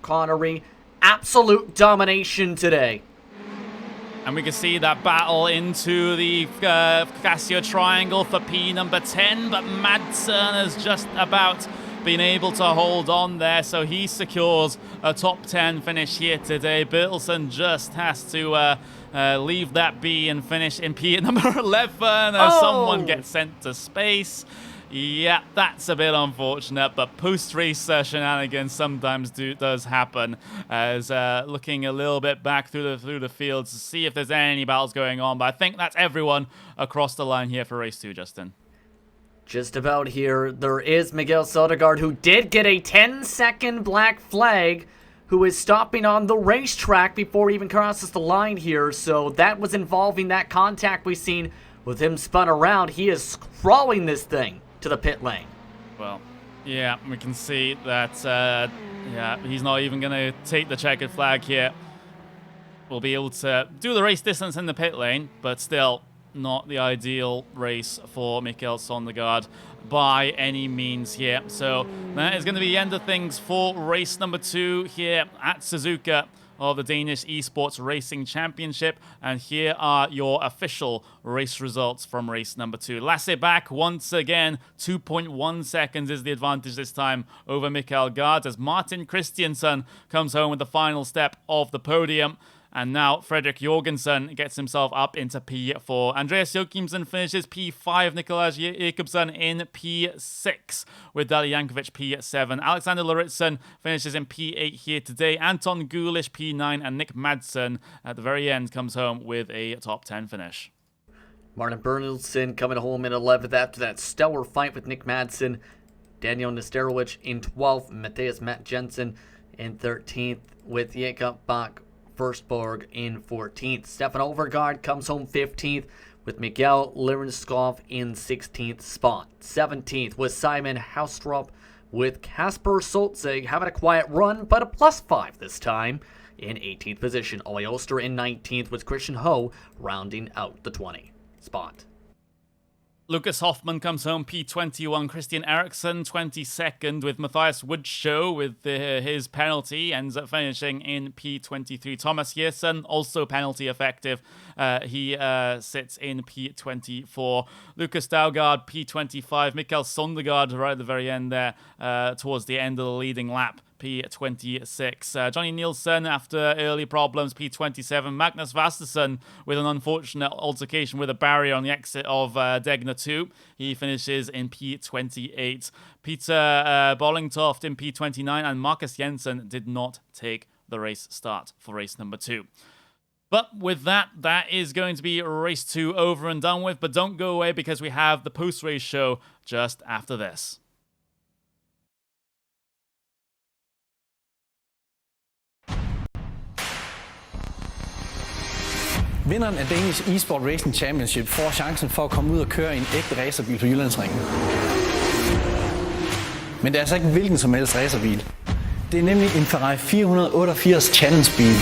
Connery. Absolute domination today. And we can see that battle into the Casio Triangle for P number 10, but Madsen has just about been able to hold on there, so he secures a top 10 finish here today. Bertelsen just has to leave that B and finish in P at number 11 as someone gets sent to space. Yeah, that's a bit unfortunate, but post-race shenanigans sometimes does happen. As looking a little bit back through the fields to see if there's any battles going on, but I think that's everyone across the line here for race 2, Justin. Just about here, there is Miguel Sodergaard, who did get a 10-second black flag, who is stopping on the racetrack before he even crosses the line here. So that was involving that contact we've seen with him spun around. He is crawling this thing to the pit lane. Well, yeah, we can see that, yeah, he's not even going to take the checkered flag here. We'll be able to do the race distance in the pit lane, but still not the ideal race for Mikael Sondergaard by any means here. So that is going to be the end of things for race number 2 here at Suzuka of the Danish Esport Racing Championship. And here are your official race results from race number 2. Lasse Bak, once again, 2.1 seconds is the advantage this time over Mikael Gard, as Martin Christiansen comes home with the final step of the podium. And now Fredrik Jorgensen gets himself up into P4. Andreas Joachimsen finishes P5. Nikolaj Jakobsen in P6 with Dali Jankovic P7. Alexander Lauritsen finishes in P8 here today. Anton Gulish P9 and Nick Madsen at the very end comes home with a top 10 finish. Martin Bernildsen coming home in 11th after that stellar fight with Nick Madsen. Daniel Nesterowicz in 12th. Matthias Matt Jensen in 13th with Jakob Bach Forsberg in 14th. Stefan Overgaard comes home 15th with Miguel Lirenskov in 16th spot. 17th was Simon Haustrup with Kasper Solzig having a quiet run, but a +5 this time in 18th position. Ole Oster in 19th with Christian Ho rounding out the 20 spot. Lucas Hoffman comes home P21. Christian Eriksen 22nd, with Matthias Woodshow with his penalty ends up finishing in P23. Thomas Jessen also penalty effective. He sits in P24. Lucas Daugard P25. Mikael Sondergaard right at the very end there, towards the end of the leading lap. P26. Johnny Nielsen, after early problems, P27. Magnus Vasterson with an unfortunate altercation with a barrier on the exit of Degner 2. He finishes in P28. Peter Bollingtoft in P29, and Marcus Jensen did not take the race start for race number 2. But with that, that is going to be race 2 over and done with. But don't go away, because we have the post-race show just after this. Vinderen af Danish Esport Racing Championship får chancen for at komme ud og køre i en ægte racerbil på Jyllandsringen. Men det er altså ikke hvilken som helst racerbil. Det er nemlig en Ferrari 488 Challenge-bil.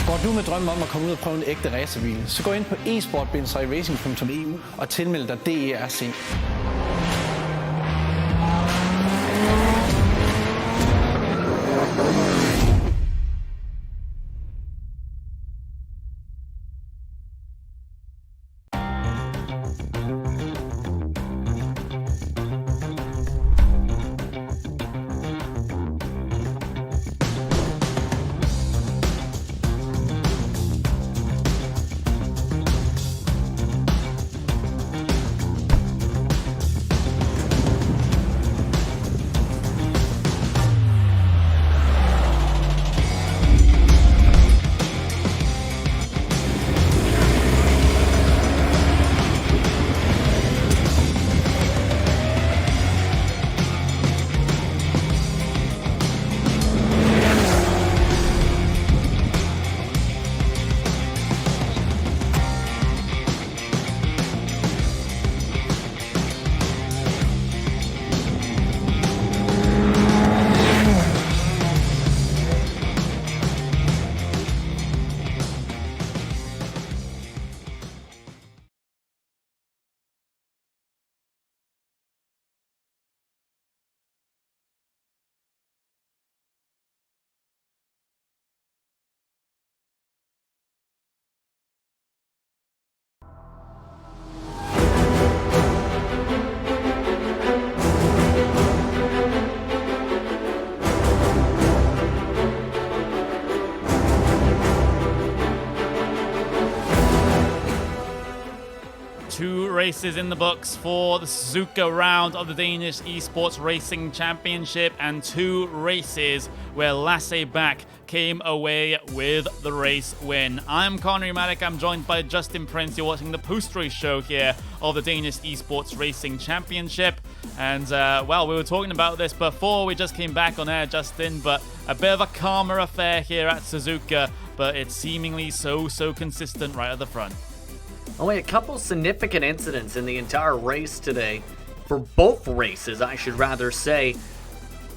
Går du med drømme om at komme ud og prøve en ægte racerbil, så gå ind på esport-racing.eu og tilmeld dig DERC. Two races in the books for the Suzuka round of the Danish Esport Racing Championship, and two races where Lasse Bak came away with the race win. I'm Connery Maddock. I'm joined by Justin Prince. You're watching the post-race show here of the Danish Esports Racing Championship. And, well, we were talking about this before we just came back on air, Justin, but a bit of a calmer affair here at Suzuka, but it's seemingly so consistent right at the front. Only a couple significant incidents in the entire race today. For both races, I should rather say.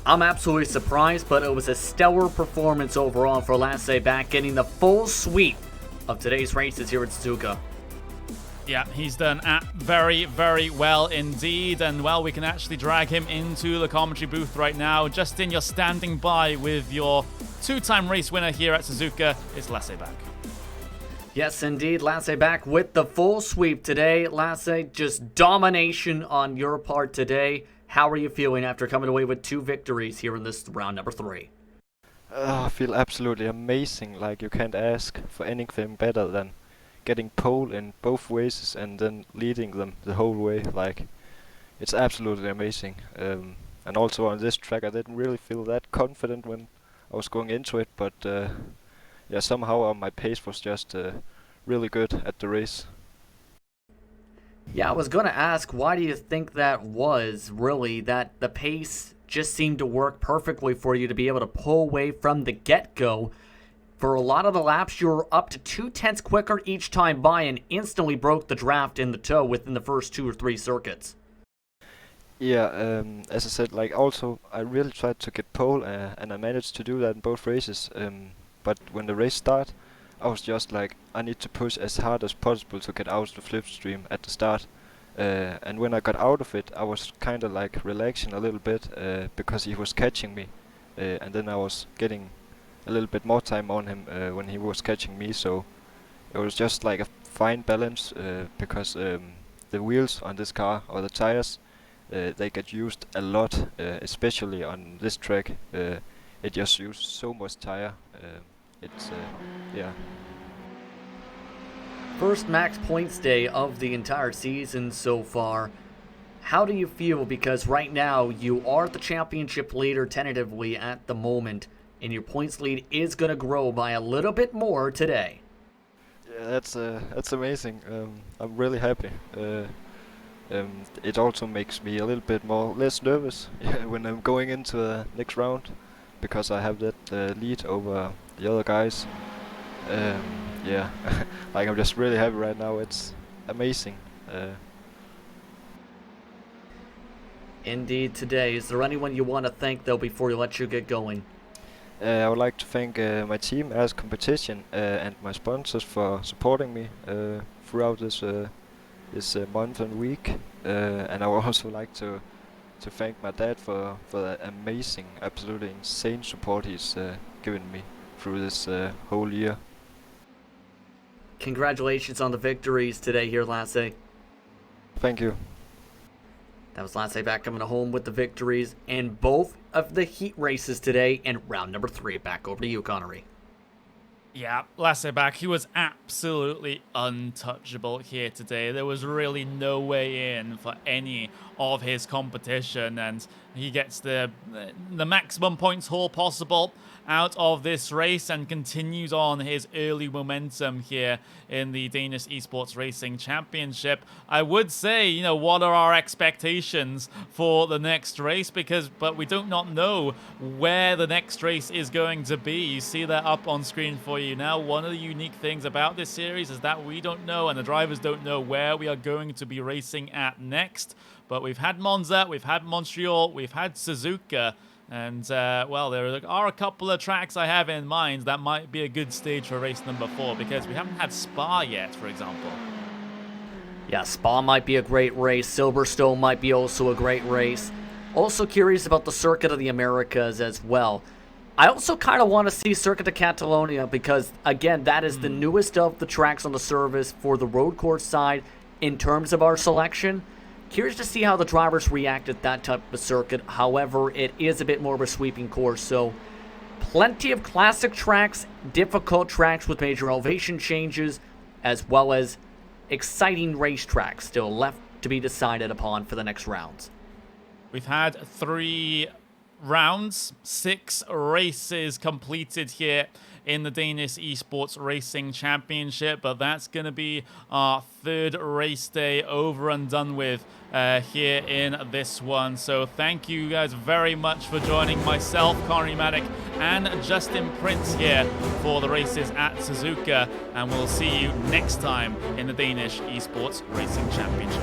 I'm absolutely surprised, but it was a stellar performance overall for Lasse Bak, getting the full sweep of today's races here at Suzuka. Yeah, he's done very well indeed, and well, we can actually drag him into the commentary booth right now. Justin, you're standing by with your two-time race winner here at Suzuka. It's Lasse Bak. Yes, indeed, Lasse Bak with the full sweep today. Lasse, just domination on your part today. How are you feeling after coming away with two victories here in this round number 3? I feel absolutely amazing. Like, you can't ask for anything better than getting pole in both races and then leading them the whole way. Like, it's absolutely amazing. And also on this track, I didn't really feel that confident when I was going into it, but yeah, somehow my pace was just really good at the race. Yeah, I was going to ask, why do you think that was, really, that the pace just seemed to work perfectly for you to be able to pull away from the get-go? For a lot of the laps, you were up to 0.2 quicker each time by and instantly broke the draft in the toe within the first 2 or 3 circuits. Yeah, as I said, like also I really tried to get pole, and I managed to do that in both races. But when the race started, I was just like, I need to push as hard as possible to get out of the slipstream at the start. And when I got out of it, I was kind of like relaxing a little bit because he was catching me, and then I was getting a little bit more time on him when he was catching me. So it was just like a fine balance because the wheels on this car, or the tires, they get used a lot, especially on this track. It just uses so much tire. Yeah. First max points day of the entire season so far. How do you feel? Because right now you are the championship leader tentatively at the moment, and your points lead is going to grow by a little bit more today. Yeah, that's amazing. I'm really happy. It also makes me a little bit less nervous when I'm going into the next round, because I have that lead over the other guys. Yeah, like I'm just really happy right now. It's amazing. Indeed today. Is there anyone you want to thank, though, before you let you get going? I would like to thank my team as competition and my sponsors for supporting me throughout this month and week. And I would also like to thank my dad for the amazing, absolutely insane support he's given me through this whole year. Congratulations on the victories today here, Lasse. Thank you. That was Lasse back coming home with the victories in both of the heat races today and round number 3. Back over to you, Connery. Yeah, Lasse back. He was absolutely untouchable here today. There was really no way in for any of his competition, and he gets the maximum points haul possible out of this race and continues on his early momentum here in the Danish Esports Racing Championship. I would say, what are our expectations for the next race? But we do not know where the next race is going to be. You see that up on screen for you now. One of the unique things about this series is that we don't know, and the drivers don't know, where we are going to be racing at next. But we've had Monza, we've had Montreal, we've had Suzuka. And, well, there are a couple of tracks I have in mind that might be a good stage for race number 4, because we haven't had Spa yet, for example. Yeah, Spa might be a great race. Silverstone might be also a great race. Also curious about the Circuit of the Americas as well. I also kind of want to see Circuit de Catalonia because, again, that is the newest of the tracks on the service for the road course side in terms of our selection. Curious to see how the drivers react at that type of circuit. However, it is a bit more of a sweeping course, so plenty of classic tracks, difficult tracks with major elevation changes, as well as exciting racetracks still left to be decided upon for the next rounds. We've had 3 rounds, 6 races completed here in the Danish Esports Racing Championship, but that's going to be our 3rd race day over and done with here in this one. So thank you guys very much for joining myself, Connery Maddock, and Justin Prince here for the races at Suzuka, and we'll see you next time in the Danish Esports Racing Championship.